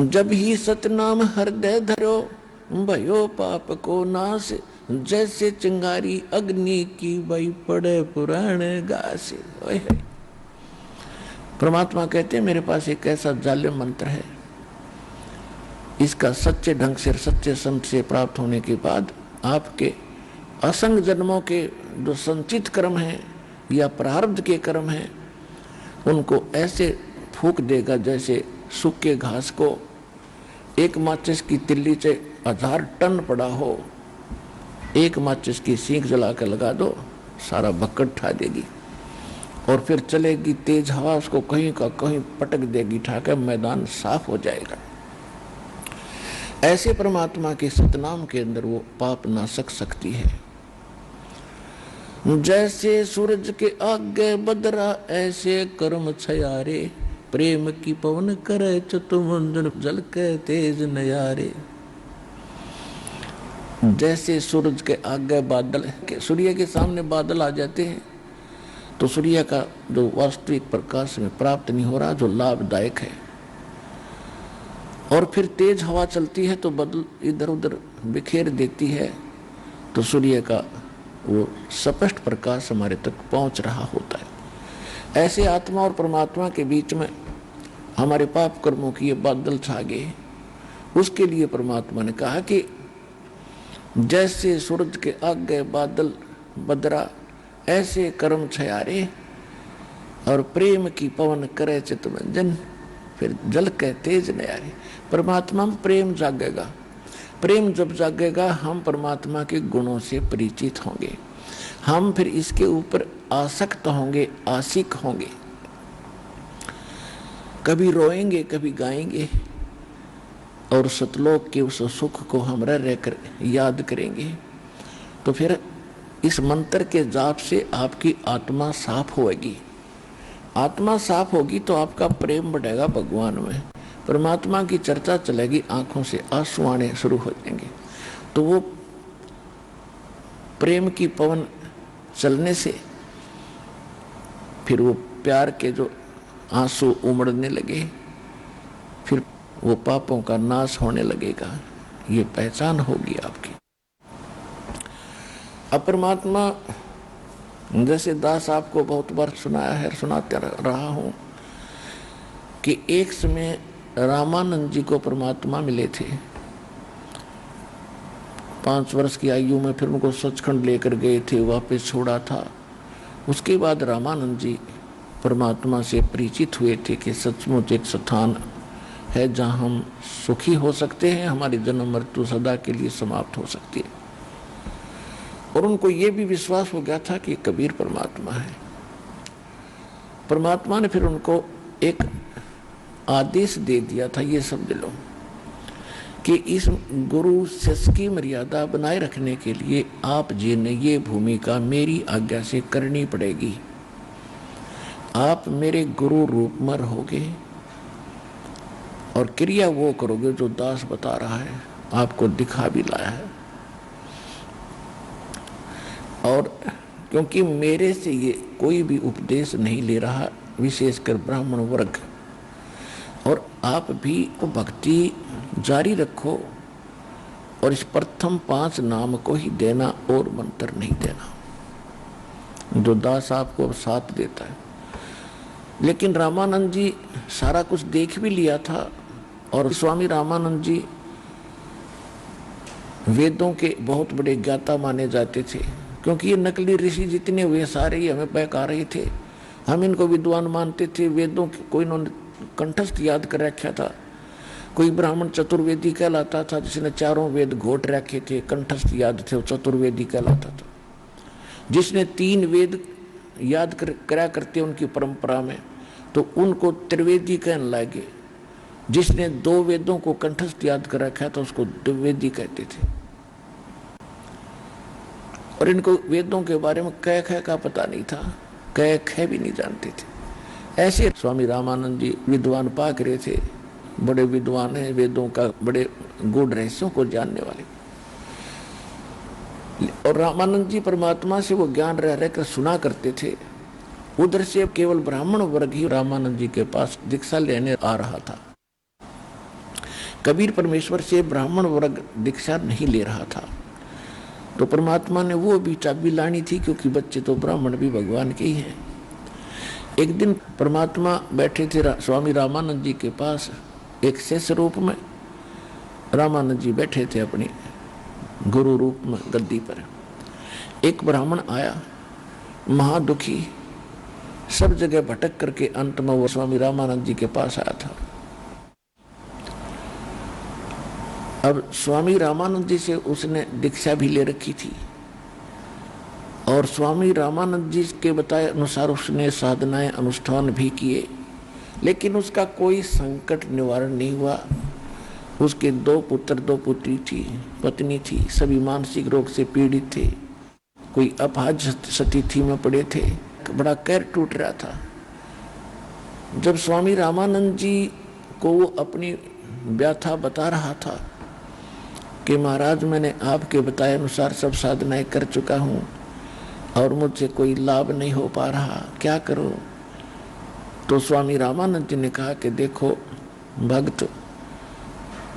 जब ही सतनाम हृदय धरो, भयो पाप को नाश, जैसे चिंगारी अग्नि की वही पड़े पुराण गासे। परमात्मा कहते हैं मेरे पास एक ऐसा जालिम मंत्र है, इसका सच्चे ढंग से, सच्चे संत से प्राप्त होने के बाद आपके असंग जन्मों के जो संचित कर्म हैं या प्रारब्ध के कर्म हैं उनको ऐसे फूंक देगा जैसे सूखे घास को एक माचिस की तिल्ली से 1000 टन पड़ा हो, एक माचिस की सीख जला कर लगा दो, सारा भक्कड़ उठा देगी और फिर चलेगी तेज हवा, उसको कहीं का कहीं पटक देगी, ठाकर मैदान साफ हो जाएगा। ऐसे परमात्मा के सतनाम के अंदर वो पाप नाशक शक्ति है। जैसे सूरज के आगे बदरा ऐसे कर्म छयारे, प्रेम की पवन करे चतुर्मुंजन जल के तेज नयारे। जैसे सूरज के आगे बादल, सूर्य के सामने बादल आ जाते हैं तो सूर्य का जो वास्तविक प्रकाश में प्राप्त नहीं हो रहा, जो लाभदायक है, और फिर तेज हवा चलती है तो बादल इधर उधर बिखेर देती है, तो सूर्य का वो स्पष्ट प्रकाश हमारे तक पहुंच रहा होता है। ऐसे आत्मा और परमात्मा के बीच में हमारे पाप कर्मों की ये बादल छा गए। उसके लिए परमात्मा ने कहा कि जैसे सूरज के आगे बादल बदरा ऐसे कर्म छयारे, और प्रेम की पवन करे चितमंजन, फिर जल के तेज नयारे। परमात्मा में प्रेम जागेगा। प्रेम जब जागेगा हम परमात्मा के गुणों से परिचित होंगे, हम फिर इसके ऊपर आसक्त होंगे, आशिक होंगे, कभी रोएंगे कभी गाएंगे, और सतलोक के उस सुख को हम रहकर याद करेंगे। तो फिर इस मंत्र के जाप से आपकी आत्मा साफ होगी। आत्मा साफ होगी तो आपका प्रेम बढ़ेगा भगवान में, परमात्मा की चर्चा चलेगी, आंखों से आंसू आने शुरू हो जाएंगे। तो वो प्रेम की पवन चलने से फिर वो प्यार के जो आंसू उमड़ने लगे, फिर वो पापों का नाश होने लगेगा। ये पहचान होगी आपकी। अब परमात्मा, जैसे दास आपको बहुत बार सुनाया है, सुनाते रहा हूं कि एक समय रामानंद जी को परमात्मा मिले थे 5 वर्ष की आयु में, फिर उनको सचखंड लेकर गए थे, वापस छोड़ा था। उसके बाद रामानंद जी परमात्मा से परिचित हुए थे कि सचमुच एक स्थान है जहाँ हम सुखी हो सकते हैं, हमारी जन्म मृत्यु सदा के लिए समाप्त हो सकती है। और उनको ये भी विश्वास हो गया था कि कबीर परमात्मा है। परमात्मा ने फिर उनको एक आदेश दे दिया था, ये समझ लो कि इस गुरु शिष्य की मर्यादा बनाए रखने के लिए आप जी ने ये भूमिका मेरी आज्ञा से करनी पड़ेगी। आप मेरे गुरु रूप में रहोगे और क्रिया वो करोगे जो दास बता रहा है, आपको दिखा भी लाया है। और क्योंकि मेरे से ये कोई भी उपदेश नहीं ले रहा, विशेषकर ब्राह्मण वर्ग, और आप भी भक्ति जारी रखो और इस प्रथम 5 नाम को ही देना और मंत्र नहीं देना, जो दास आपको साथ देता है। लेकिन रामानंद जी सारा कुछ देख भी लिया था और स्वामी रामानंद जी वेदों के बहुत बड़े ज्ञाता माने जाते थे, क्योंकि ये नकली ऋषि जितने हुए सारे ही हमें बहका रहे थे। हम इनको विद्वान मानते थे, वेदों को इन्होंने कंठस्थ याद कर रखा था। कोई ब्राह्मण चतुर्वेदी कहलाता था, जिसने 4 वेद घोट रखे थे, कंठस्थ याद थे, वो चतुर्वेदी कहलाता था। जिसने 3 वेद याद करा करते उनकी परंपरा में, तो उनको त्रिवेदी कहने लगे। जिसने 2 वेदों को कंठस्थ याद कर रखा था उसको द्विवेदी कहते थे। और इनको वेदों के बारे में कै ख का पता नहीं था, कै ख भी नहीं जानते थे। ऐसे स्वामी रामानंद जी विद्वान पाक रहे थे, बड़े विद्वान हैं, वेदों का बड़े गूढ़ रहस्यों को जानने वाले। और रामानंद जी परमात्मा से वो ज्ञान रह रहकर सुना करते थे। उधर से केवल ब्राह्मण वर्ग ही रामानंद जी के पास दीक्षा लेने आ रहा था। कबीर परमेश्वर से ब्राह्मण वर्ग दीक्षा नहीं ले रहा था, तो परमात्मा ने वो भी चाबी लानी थी, क्योंकि बच्चे तो ब्राह्मण भी भगवान के ही हैं। एक दिन परमात्मा बैठे थे स्वामी रामानंद जी के पास, एक शेष रूप में रामानंद जी बैठे थे अपने गुरु रूप में गद्दी पर। एक ब्राह्मण आया, महादुखी, सब जगह भटक करके अंत में वो स्वामी रामानंद जी के पास आया था। अब स्वामी रामानंद जी से उसने दीक्षा भी ले रखी थी और स्वामी रामानंद जी के बताए अनुसार उसने साधनाएं अनुष्ठान भी किए, लेकिन उसका कोई संकट निवारण नहीं हुआ। उसके 2 पुत्र 2 पुत्री थी, पत्नी थी, सभी मानसिक रोग से पीड़ित थे, कोई अपाहज स्थिति में पड़े थे, बड़ा कहर टूट रहा था। जब स्वामी रामानंद जी को वो अपनी व्यथा बता रहा था कि महाराज मैंने आपके बताए अनुसार सब साधनाएं कर चुका हूँ और मुझसे कोई लाभ नहीं हो पा रहा, क्या करूँ? तो स्वामी रामानंद जी ने कहा कि देखो भक्त,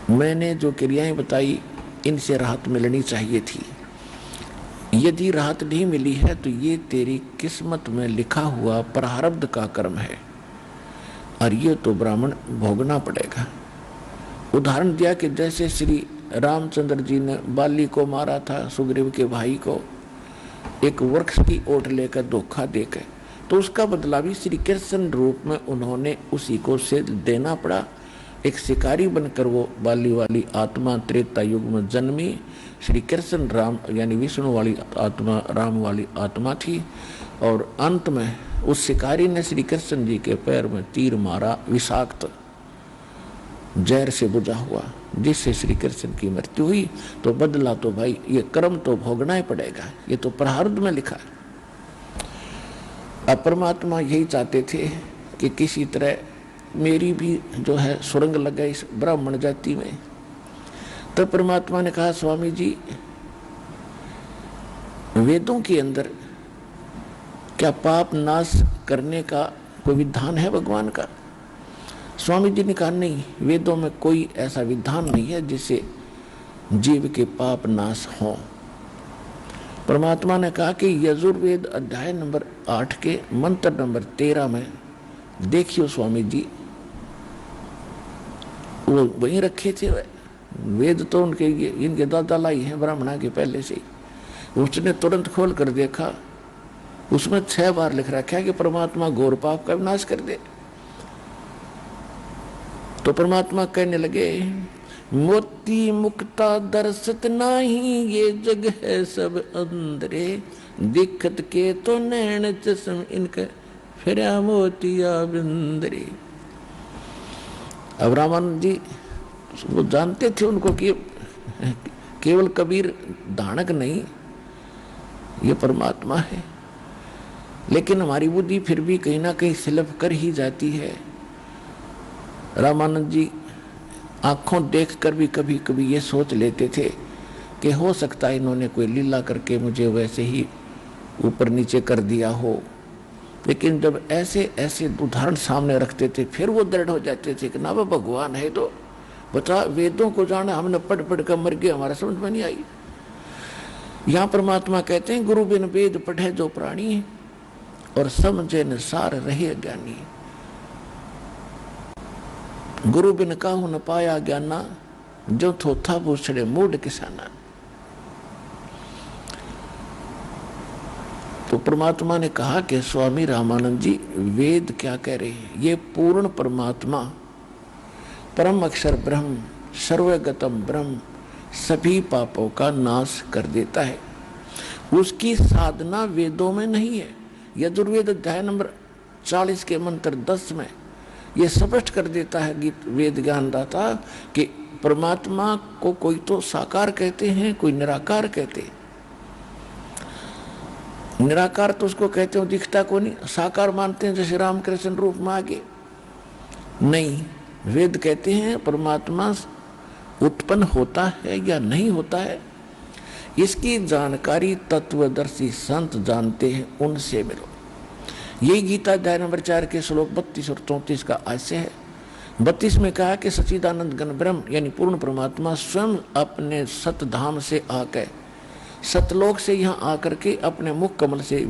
मैंने जो क्रियाएं बताई इनसे राहत मिलनी चाहिए थी। यदि राहत नहीं मिली है तो ये तेरी किस्मत में लिखा हुआ प्रारब्ध का कर्म है और ये तो ब्राह्मण भोगना पड़ेगा। उदाहरण दिया कि जैसे श्री रामचंद्र जी ने बाली को मारा था, सुग्रीव के भाई को, एक वृक्ष की ओट लेकर धोखा देकर, तो उसका बदला भी श्री कृष्ण रूप में उन्होंने उसी को से देना पड़ा। एक शिकारी बनकर वो बाली वाली आत्मा त्रेता युग में जन्मी, श्री कृष्ण राम यानी विष्णु वाली आत्मा राम वाली आत्मा थी, और अंत में उस शिकारी ने श्री कृष्ण जी के पैर में तीर मारा, विषाक्त जहर से बुझा हुआ, जिससे श्री कृष्ण की मृत्यु हुई। तो बदला तो भाई ये कर्म तो भोगना ही पड़ेगा, ये तो प्रारब्ध में लिखा है। अब परमात्मा यही चाहते थे कि किसी तरह मेरी भी जो है सुरंग लग गई इस ब्राह्मण जाति में। तब परमात्मा ने कहा स्वामी जी, वेदों के अंदर क्या पाप नाश करने का कोई विधान है भगवान का? स्वामी जी ने कहा नहीं, वेदों में कोई ऐसा विधान नहीं है जिससे जीव के पाप नाश हो। परमात्मा ने कहा कि यजुर्वेद अध्याय नंबर 8 के मंत्र नंबर 13 में देखियो स्वामी जी, वो वहीं रखे थे वेद, तो उनके इनके दादा लाई हैं ब्राह्मणा के पहले से। उसने तुरंत खोल कर देखा, उसमें 6 बार लिख रखा है कि परमात्मा घोर पाप का विनाश कर दे। तो परमात्मा कहने लगे, मोती मुक्ता दर्शत नाही, ये जग है सब अंधरे, दिखत के तो नैन चश्म इनके फिरा मोतिया बिंदरे। अब रामानंद जी वो जानते थे उनको कि केवल कबीर दानक नहीं, ये परमात्मा है, लेकिन हमारी बुद्धि फिर भी कहीं ना कहीं स्लिप कर ही जाती है। रामानंद जी आंखों देखकर भी कभी कभी ये सोच लेते थे कि हो सकता है इन्होंने कोई लीला करके मुझे वैसे ही ऊपर नीचे कर दिया हो, लेकिन जब ऐसे ऐसे उदाहरण सामने रखते थे फिर वो दृढ़ हो जाते थे कि ना वो भगवान है। तो बता, वेदों को जाना हमने पढ़ पढ़ कर मर गया, हमारा समझ में नहीं आई। यहां परमात्मा कहते हैं गुरु बिन वेद पढ़े जो प्राणी और समझे न सार रहे ज्ञानी। गुरु बिन काहू न पाया ज्ञाना जो थोथा भूसड़े मूड किसाना। तो परमात्मा ने कहा कि स्वामी रामानंद जी वेद क्या कह रहे हैं, ये पूर्ण परमात्मा परम अक्षर ब्रह्म सर्वगतम ब्रह्म सभी पापों का नाश कर देता है। उसकी साधना वेदों में नहीं है। यजुर्वेद अध्याय नंबर 40 के मंत्र 10 में यह स्पष्ट कर देता है गीत वेद ज्ञानदाता कि परमात्मा को कोई तो साकार कहते हैं, कोई निराकार कहते हैं। निराकार तो उसको कहते हो दिखता को नहीं, साकार मानते हैं जैसे रामकृष्ण रूप में आगे नहीं। वेद कहते हैं परमात्मा उत्पन्न होता है या नहीं होता है, इसकी जानकारी तत्वदर्शी संत जानते हैं, उनसे मिलो। यही गीता अध्याय नंबर 4 के श्लोक 32 और 34 का आशय है। 32 में कहा कि सच्चिदानंद घन ब्रह्म यानी पूर्ण परमात्मा स्वयं अपने सतधाम से आकर सतलोक से यहाँ आकर के अपने मुख कमल से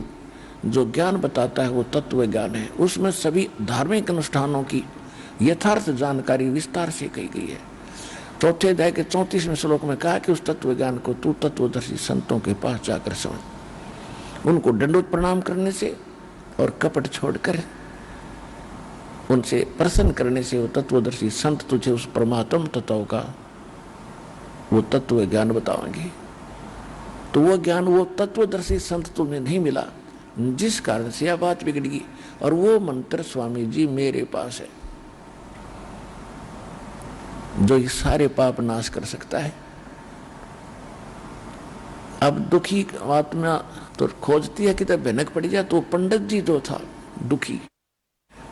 जो ज्ञान बताता है वो तत्व ज्ञान है। उसमें सभी धार्मिक अनुष्ठानों की यथार्थ जानकारी विस्तार से कही गई है। चौथे अध्याय के 34वें श्लोक में कहा कि उस तत्व ज्ञान को तू तत्वदर्शी संतों के पास जाकर समझ। उनको दंडोत प्रणाम करने से और कपट छोड़कर उनसे प्रसन्न करने से वो तत्वदर्शी संत तुझे उस परमात्म तत्व का वो तत्व ज्ञान बताएंगे। तो वो ज्ञान वो तत्वदर्शी संत तुम्हें नहीं मिला, जिस कारण से यह बात बिगड़ गई। और वो मंत्र स्वामी जी मेरे पास है जो ये सारे पाप नाश कर सकता है। अब दुखी आत्मा तो खोजती है कि तब भनक पड़ जाए। तो पंडित जी जो था दुखी,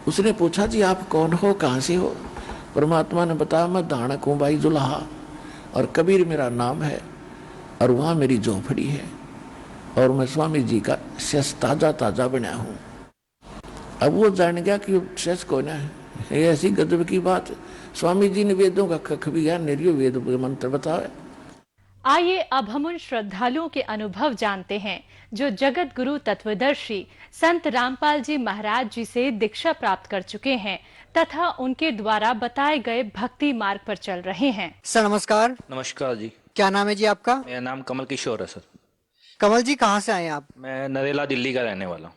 उसने पूछा जी आप कौन हो, कहां से हो? परमात्मा ने बताया मैं धाणक हूं भाई जुलाहा, और कबीर मेरा नाम है, और वहां मेरी झोपड़ी है, और मैं स्वामी जी का शेष ताजा ताजा बना हूं। अब वो जान गया कि शेष कौन है। ऐसी गजब की बात। स्वामी जी ने वेदों का कख भी ज्ञान निर्यो वेद मंत्र बताए। आइए अब हम उन श्रद्धालुओं के अनुभव जानते हैं जो जगत गुरु तत्वदर्शी संत रामपाल जी महाराज जी से दीक्षा प्राप्त कर चुके हैं तथा उनके द्वारा बताए गए भक्ति मार्ग पर चल रहे हैं। सर नमस्कार। नमस्कार जी। क्या नाम है जी आपका? मेरा नाम कमल किशोर है सर। कमल जी कहाँ से आए आप? मैं नरेला दिल्ली का रहने वाला हूँ।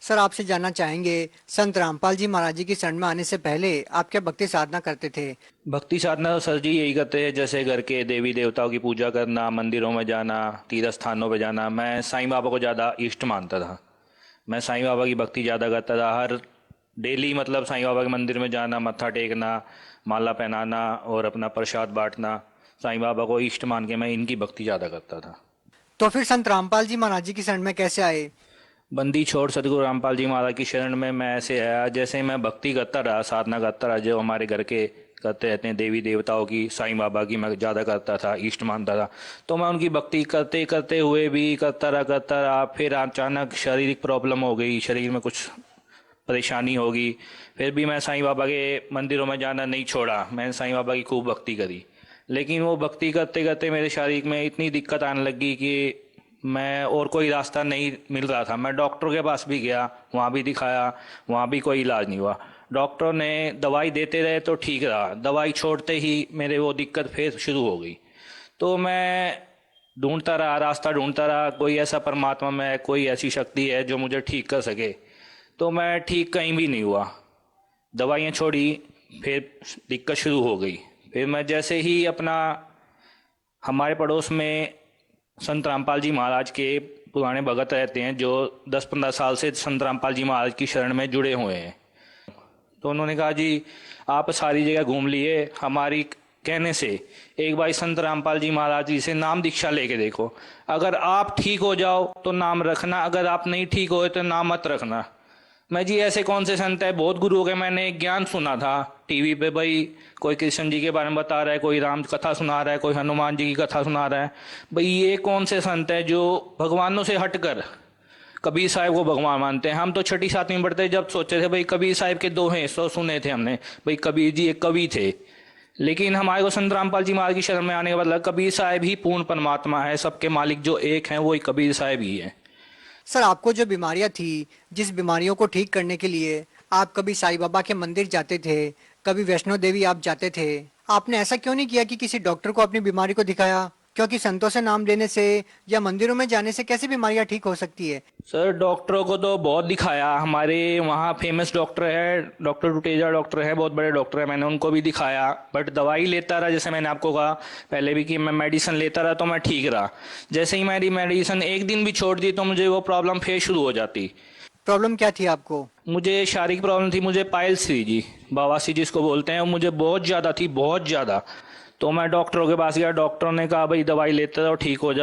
सर आपसे जानना चाहेंगे संत रामपाल जी महाराज जी की शरण में आने से पहले आप क्या भक्ति साधना करते थे? भक्ति साधना तो सर जी यही करते हैं, जैसे घर के देवी देवताओं की पूजा करना, मंदिरों में जाना, तीर्थ स्थानों पर जाना। मैं साईं बाबा को ज़्यादा इष्ट मानता था। मैं साईं बाबा की भक्ति ज़्यादा करता था। हर डेली मतलब साईं बाबा के मंदिर में जाना, मत्था टेकना, माला पहनाना और अपना प्रसाद बांटना, साईं बाबा को इष्ट मान के मैं इनकी भक्ति ज़्यादा करता था। तो फिर संत रामपाल जी महाराज जी की शरण में कैसे आए? बंदी छोड़ सदगुरु रामपाल जी महाराज की शरण में मैं ऐसे आया, जैसे मैं भक्ति करता रहा, साधना करता रहा, जो हमारे घर के करते रहते हैं देवी देवताओं की, साईं बाबा की मैं ज़्यादा करता था, इष्ट मानता था। तो मैं उनकी भक्ति करते करते हुए भी करता रहा। फिर अचानक शारीरिक प्रॉब्लम हो गई, शरीर में कुछ परेशानी होगी, फिर भी मैं साईं बाबा के मंदिरों में जाना नहीं छोड़ा। मैंने साईं बाबा की खूब भक्ति करी, लेकिन वो भक्ति करते करते मेरे शारीरिक में इतनी दिक्कत आने लगी कि मैं और कोई रास्ता नहीं मिल रहा था। मैं डॉक्टर के पास भी गया, वहाँ भी दिखाया, वहाँ भी कोई इलाज नहीं हुआ। डॉक्टर ने दवाई देते रहे तो ठीक रहा, दवाई छोड़ते ही मेरे वो दिक्कत फिर शुरू हो गई। तो मैं ढूंढता रहा, रास्ता ढूंढता रहा, कोई ऐसा परमात्मा में कोई ऐसी शक्ति है जो मुझे ठीक कर सके। तो मैं ठीक कहीं भी नहीं हुआ, दवाइयाँ छोड़ी, फिर दिक्कत शुरू हो गई। फिर मैं जैसे ही अपना हमारे पड़ोस में संत रामपाल जी महाराज के पुराने भगत रहते हैं जो 10-15 साल से संत रामपाल जी महाराज की शरण में जुड़े हुए हैं। तो उन्होंने कहा जी आप सारी जगह घूम लिए, हमारी कहने से एक बार संत रामपाल जी महाराज जी से नाम दीक्षा लेके देखो, अगर आप ठीक हो जाओ तो नाम रखना, अगर आप नहीं ठीक हो तो नाम मत रखना। मैं जी ऐसे कौन से संत है, बहुत गुरुओं के मैंने ज्ञान सुना था टीवी पे, भाई कोई कृष्ण जी के बारे में बता रहा है, कोई राम कथा सुना रहा है, कोई हनुमान जी की कथा सुना रहा है। भाई ये कौन से संत है जो भगवानों से हटकर कबीर साहब को भगवान मानते हैं। हम तो छठी सातवीं में पढ़ते जब सोचे थे भाई कबीर साहब के दोहे सौ सुने थे हमने, भाई कबीर जी एक कवि थे। लेकिन हमारे को संत रामपाल जी महाराज की शरण में आने के बाद लगा कबीर साहब ही पूर्ण परमात्मा है, सबके मालिक जो एक हैं वो ही कबीर साहब ही है। सर, आपको जो बीमारियां थी, जिस बीमारियों को ठीक करने के लिए आप कभी साईं बाबा के मंदिर जाते थे, कभी वैष्णो देवी आप जाते थे, आपने ऐसा क्यों नहीं किया कि किसी डॉक्टर को अपनी बीमारी को दिखाया? क्योंकि संतों से नाम लेने से या मंदिरों में जाने से कैसी बीमारियां ठीक हो सकती है? सर डॉक्टरों को तो बहुत दिखाया, हमारे वहाँ फेमस डॉक्टर है, डॉक्टर टुटेजा डॉक्टर है, बहुत बड़े डॉक्टर है, मैंने उनको भी दिखाया। बट दवाई लेता रहा, जैसे मैंने आपको कहा पहले भी कि मैं मेडिसिन लेता रहा तो मैं ठीक रहा। जैसे ही मेरी मेडिसिन एक दिन भी छोड़ दी तो मुझे वो प्रॉब्लम फिर शुरू हो जाती। प्रॉब्लम क्या थी आपको? मुझे शारीरिक प्रॉब्लम थी, मुझे पाइल्स थी जी, बवासीर जिसको बोलते हैं, मुझे बहुत ज़्यादा थी, बहुत ज़्यादा। तो मैं डॉक्टरों के पास गया, डॉक्टरों ने कहा भाई दवाई लेते रहो ठीक हो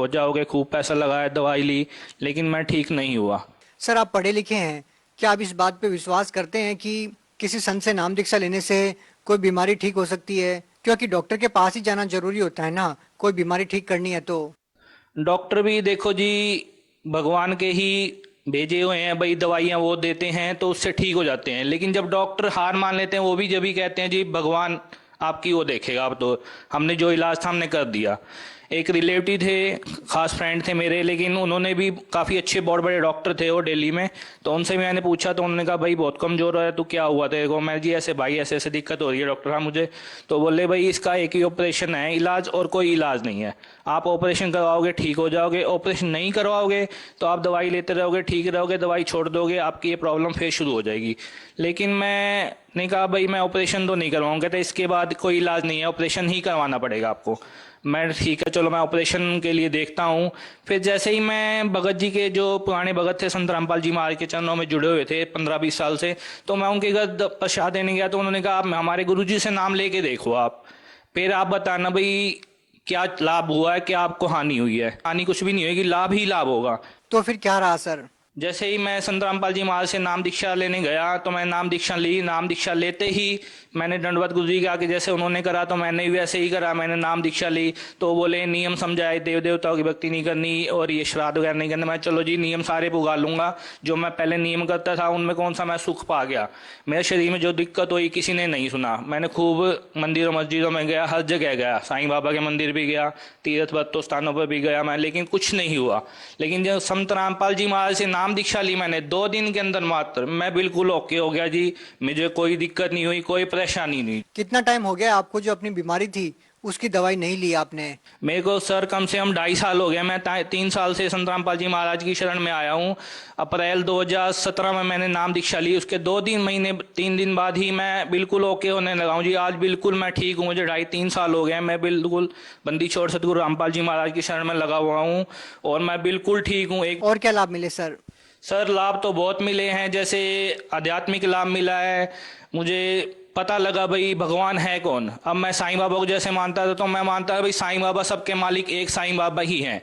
जाओगे। खूब पैसा लगाया, दवाई ली, लेकिन मैं ठीक नहीं हुआ। सर, आप पढ़े लिखे हैं, क्या आप इस बात पे विश्वास करते हैं कि किसी संत से नाम दीक्षा लेने से कोई बीमारी ठीक हो सकती है? क्योंकि डॉक्टर के पास ही जाना जरूरी होता है ना, कोई बीमारी ठीक करनी है तो। डॉक्टर भी देखो जी भगवान के ही भेजे हुए हैं, भाई दवाइयाँ वो देते हैं तो उससे ठीक हो जाते हैं। लेकिन जब डॉक्टर हार मान लेते हैं, वो भी जब ही कहते हैं जी भगवान आपकी वो देखेगा, अब तो हमने जो इलाज था हमने कर दिया। एक रिलेटिव थे, खास फ्रेंड थे मेरे, लेकिन उन्होंने भी काफ़ी अच्छे बहुत बड़े डॉक्टर थे वो दिल्ली में, तो उनसे मैंने पूछा तो उन्होंने कहा भाई बहुत कमज़ोर है, तो क्या हुआ तेरे को? मैं जी ऐसे भाई ऐसे ऐसे दिक्कत हो रही है डॉक्टर साहब मुझे। तो बोले भाई इसका एक ही ऑपरेशन है इलाज, और कोई इलाज नहीं है। आप ऑपरेशन करवाओगे ठीक हो जाओगे, ऑपरेशन नहीं करवाओगे तो आप दवाई लेते रहोगे ठीक रहोगे, दवाई छोड़ दोगे आपकी ये प्रॉब्लम फिर शुरू हो जाएगी। लेकिन मैंने कहा भाई मैं ऑपरेशन तो नहीं करवाऊँ, कहते इसके बाद कोई इलाज नहीं है, ऑपरेशन ही करवाना पड़ेगा आपको। मैं ठीक है चलो मैं ऑपरेशन के लिए देखता हूँ। फिर जैसे ही मैं भगत जी के जो पुराने भगत थे संत रामपाल जी महाराज के चरणों में जुड़े हुए थे 15-20 साल से, तो मैं उनके घर प्रसाद देने गया तो उन्होंने कहा आप हमारे गुरुजी से नाम लेके देखो आप, फिर आप बताना भाई क्या लाभ हुआ है, क्या आपको हानि हुई है। हानि कुछ भी नहीं होगी, लाभ ही लाभ होगा। तो फिर क्या रहा सर? जैसे ही मैं संत रामपाल जी महाराज से नाम दीक्षा लेने गया तो मैं नाम दीक्षा ली। नाम दीक्षा लेते ही मैंने दंडवत गुरु जी के आके जैसे उन्होंने करा तो मैंने भी वैसे ही करा, मैंने नाम दीक्षा ली। तो बोले नियम समझाए, देव देवताओं की भक्ति नहीं करनी और ये श्राद्ध वगैरह नहीं करना। मैं चलो जी नियम सारे पुगा लूंगा, जो मैं पहले नियम करता था उनमें कौन सा मैं सुख पा गया। मेरे शरीर में जो दिक्कत हुई किसी ने नहीं सुना। मैंने खूब मंदिरों मस्जिदों में गया, हर जगह गया, साईं बाबा के मंदिर भी गया, तीर्थ बत्तों स्थानों पर भी गया मैं, लेकिन कुछ नहीं हुआ। लेकिन जब संत रामपाल जी महाराज से नाम दीक्षा ली मैंने 2 दिन के अंदर मात्र मैं बिल्कुल ओके हो गया जी, मुझे कोई दिक्कत नहीं हुई, कोई परेशानी नहीं। कितना टाइम हो गया आपको जो अपनी बीमारी थी उसकी दवाई नहीं ली आपने? मेरे को सर कम से कम 2.5 साल हो गए। मैं 3 साल से संत रामपाल जी महाराज की शरण में आया हूँ। अप्रैल 2017 में मैंने नाम दीक्षा ली, उसके 3 दिन बाद ही मैं बिल्कुल ओके होने लगा हूँ जी। आज बिल्कुल मैं ठीक हूँ, मुझे 2.5-3 साल हो गए। मैं बिल्कुल बंदी छोड़ सतगुरु रामपाल जी महाराज की शरण में लगा हुआ हूँ और मैं बिल्कुल ठीक हूँ। और क्या लाभ मिले सर? सर लाभ तो बहुत मिले हैं, जैसे आध्यात्मिक लाभ मिला है, मुझे पता लगा भाई भगवान है कौन। अब मैं साईं बाबा को जैसे मानता था तो मैं मानता था भाई साईं बाबा सबके मालिक एक साईं बाबा ही हैं।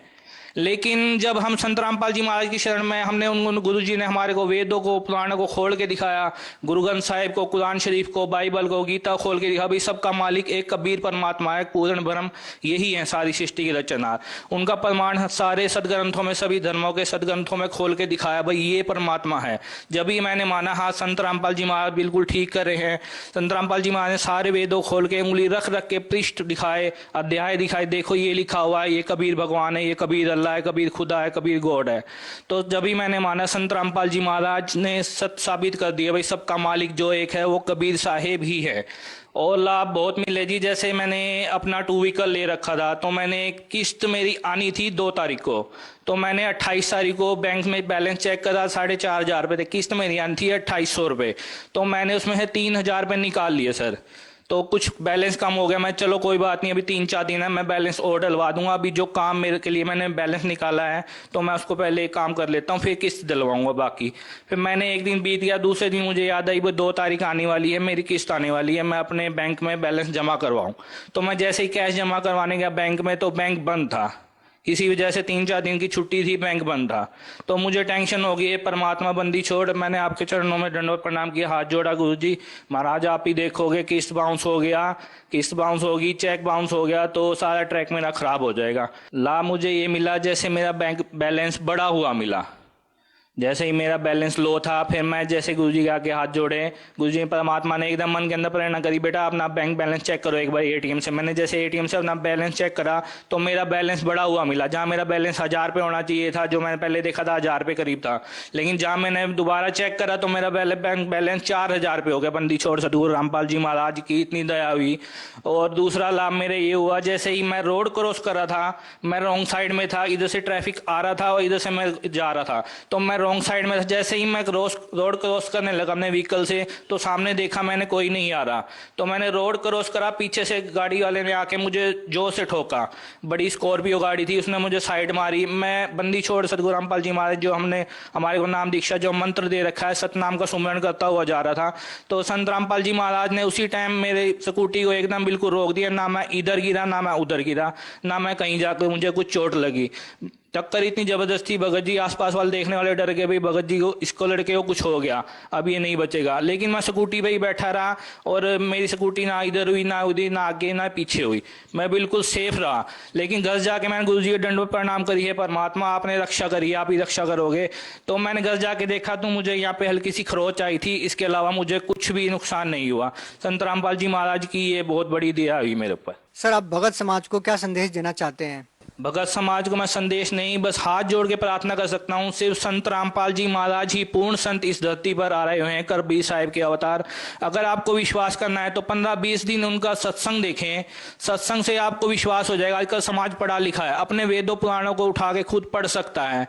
लेकिन जब हम संत रामपाल जी महाराज की शरण में हमने उन गुरु जी ने हमारे को वेदों को पुराणों को खोल के दिखाया, गुरु ग्रंथ साहिब को, कुरान शरीफ को, बाइबल को, गीता खोल के दिखा भाई सबका मालिक एक कबीर परमात्मा है, पूर्ण ब्रह्म यही है सारी सृष्टि की रचना। उनका प्रमाण सारे सदग्रंथों में, सभी धर्मों के सदग्रंथों में खोल के दिखाया भाई ये परमात्मा है। जब ही मैंने माना हाँ संत रामपाल जी महाराज बिल्कुल ठीक कर रहे हैं। संत रामपाल जी महाराज ने सारे वेदों खोल के उंगली रख रख के पृष्ठ दिखाए, अध्याय दिखाए, देखो ये लिखा हुआ है, ये कबीर भगवान है, ये कबीर अल्लाह है, कबीर खुदा है, कबीर गॉड है। तो जब भी मैंने माना संत रामपाल जी महाराज ने सत्य साबित कर दिया भाई सबका मालिक जो एक है वो कबीर साहेब ही है। और लाभ बहुत मिले जी, जैसे मैंने अपना 2 व्हीकल ले रखा था तो मैंने किस्त मेरी आनी थी 2 तारीख को, तो मैंने 28 तारीख को बैंक में बैलेंस चेक करा 4,500 रुपये थे, किस्त मेरी आनी थी 2800 रुपये, तो मैंने उसमें से 3,000 रुपये निकाल लिए सर। तो कुछ बैलेंस कम हो गया, मैं चलो कोई बात नहीं अभी 3-4 दिन है मैं बैलेंस और डलवा दूंगा, अभी जो काम मेरे के लिए मैंने बैलेंस निकाला है तो मैं उसको पहले एक काम कर लेता हूँ फिर किस्त दिलवाऊंगा बाकी। फिर मैंने एक दिन बीत गया, दूसरे दिन मुझे याद आई वो 2 तारीख आने वाली है, मेरी किस्त आने वाली है, मैं अपने बैंक में बैलेंस जमा करवाऊँ। तो मैं जैसे ही कैश जमा करवाने गया बैंक में तो बैंक बंद था, इसी वजह से 3-4 दिन की छुट्टी थी, बैंक बंद था। तो मुझे टेंशन हो गई, परमात्मा बंदी छोड़, मैंने आपके चरणों में दंडवत प्रणाम किया, हाथ जोड़ा, गुरुजी महाराज आप ही देखोगे किस्त बाउंस हो गया, किस्त बाउंस होगी, चेक बाउंस हो गया तो सारा ट्रैक मेरा खराब हो जाएगा। लाभ मुझे ये मिला जैसे मेरा बैंक बैलेंस बढ़ा हुआ मिला, जैसे ही मेरा बैलेंस लो था, फिर मैं जैसे गुरुजी के आगे हाथ जोड़े, गुरुजी परमात्मा ने एकदम मन के अंदर प्रेरणा करी, बेटा अपना बैंक बैलेंस चेक करो एक बार एटीएम से। मैंने जैसे एटीएम से अपना बैलेंस चेक करा तो मेरा बैलेंस बढ़ा हुआ मिला। जहाँ मेरा बैलेंस 1000 रुपये होना चाहिए था, जो मैंने पहले देखा था 1000 रुपये करीब था, लेकिन जहाँ मैंने दोबारा चेक करा तो मेरा बैंक बैलेंस 4000 रुपये हो गया। बंदी छोड़ सतगुरु रामपाल जी महाराज की इतनी दया हुई। और दूसरा लाभ मेरे ये हुआ, जैसे ही मैं रोड क्रॉस कर रहा था, मैं रॉन्ग साइड में था, इधर से ट्रैफिक आ रहा था और इधर से मैं जा रहा था, तो मैं रॉन्ग साइड में, जैसे ही मैं रोड क्रॉस करने लगा अपने व्हीकल से, तो सामने देखा मैंने कोई नहीं आ रहा, तो मैंने रोड क्रॉस करा, पीछे से गाड़ी वाले ने आके मुझे जोर से ठोका। बड़ी स्कॉर्पियो गाड़ी थी, उसने मुझे साइड मारी। मैं बंदी छोड़ सतगुरु रामपाल जी महाराज जो हमने हमारे को नाम दीक्षा जो मंत्र दे रखा है, सतनाम का सुमरण करता हुआ जा रहा था, तो संत रामपाल जी महाराज ने उसी टाइम मेरे स्कूटी को एकदम बिल्कुल रोक दिया। ना मैं इधर गिरा, ना मैं उधर गिरा, ना मैं कहीं जाकर मुझे कुछ चोट लगी। टक्कर इतनी जबरदस्ती, भगत जी आसपास वाले देखने वाले डर गए, भाई भगत जी को, इसको लड़के को कुछ हो गया, अब ये नहीं बचेगा। लेकिन मैं स्कूटी पे ही बैठा रहा और मेरी स्कूटी ना इधर हुई, ना उधर, ना आगे ना पीछे हुई, मैं बिल्कुल सेफ रहा। लेकिन घर जाके मैंने गुरु जी के दंडवत प्रणाम करी है, परमात्मा आपने रक्षा करी है, आप ही रक्षा करोगे। तो मैंने घर जाके देखा तो मुझे यहाँ पे हल्की सी खरोच आई थी, इसके अलावा मुझे कुछ भी नुकसान नहीं हुआ। संत रामपाल जी महाराज की ये बहुत बड़ी दया हुई मेरे ऊपर। सर, आप भगत समाज को क्या संदेश देना चाहते हैं? भगत समाज को मैं संदेश नहीं, बस हाथ जोड़ के प्रार्थना कर सकता हूँ, सिर्फ संत रामपाल जी महाराज ही पूर्ण संत इस धरती पर आ रहे हुए हैं, कबीर साहिब के अवतार। अगर आपको विश्वास करना है तो 15-20 दिन उनका सत्संग देखें, सत्संग से आपको विश्वास हो जाएगा। आजकल समाज पढ़ा लिखा है, अपने वेदों पुराणों को उठा के खुद पढ़ सकता है,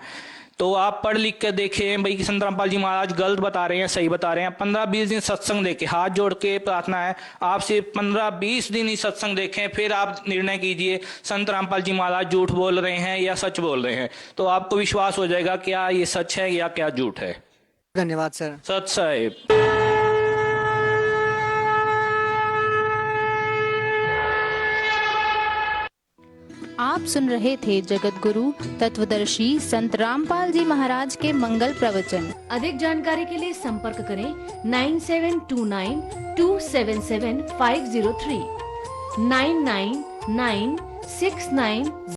तो आप पढ़ लिख कर देखें भाई कि संत रामपाल जी महाराज गलत बता रहे हैं, सही बता रहे हैं। 15-20 दिन सत्संग देखें, हाथ जोड़ के प्रार्थना है, आप सिर्फ 15-20 दिन ही सत्संग देखें, फिर आप निर्णय कीजिए संत रामपाल जी महाराज झूठ बोल रहे हैं या सच बोल रहे हैं, तो आपको विश्वास हो जाएगा क्या ये सच है या क्या झूठ है। धन्यवाद सर। सच साहिब। आप सुन रहे थे जगत गुरु तत्वदर्शी संत रामपाल जी महाराज के मंगल प्रवचन। अधिक जानकारी के लिए संपर्क करें 9729277503 999690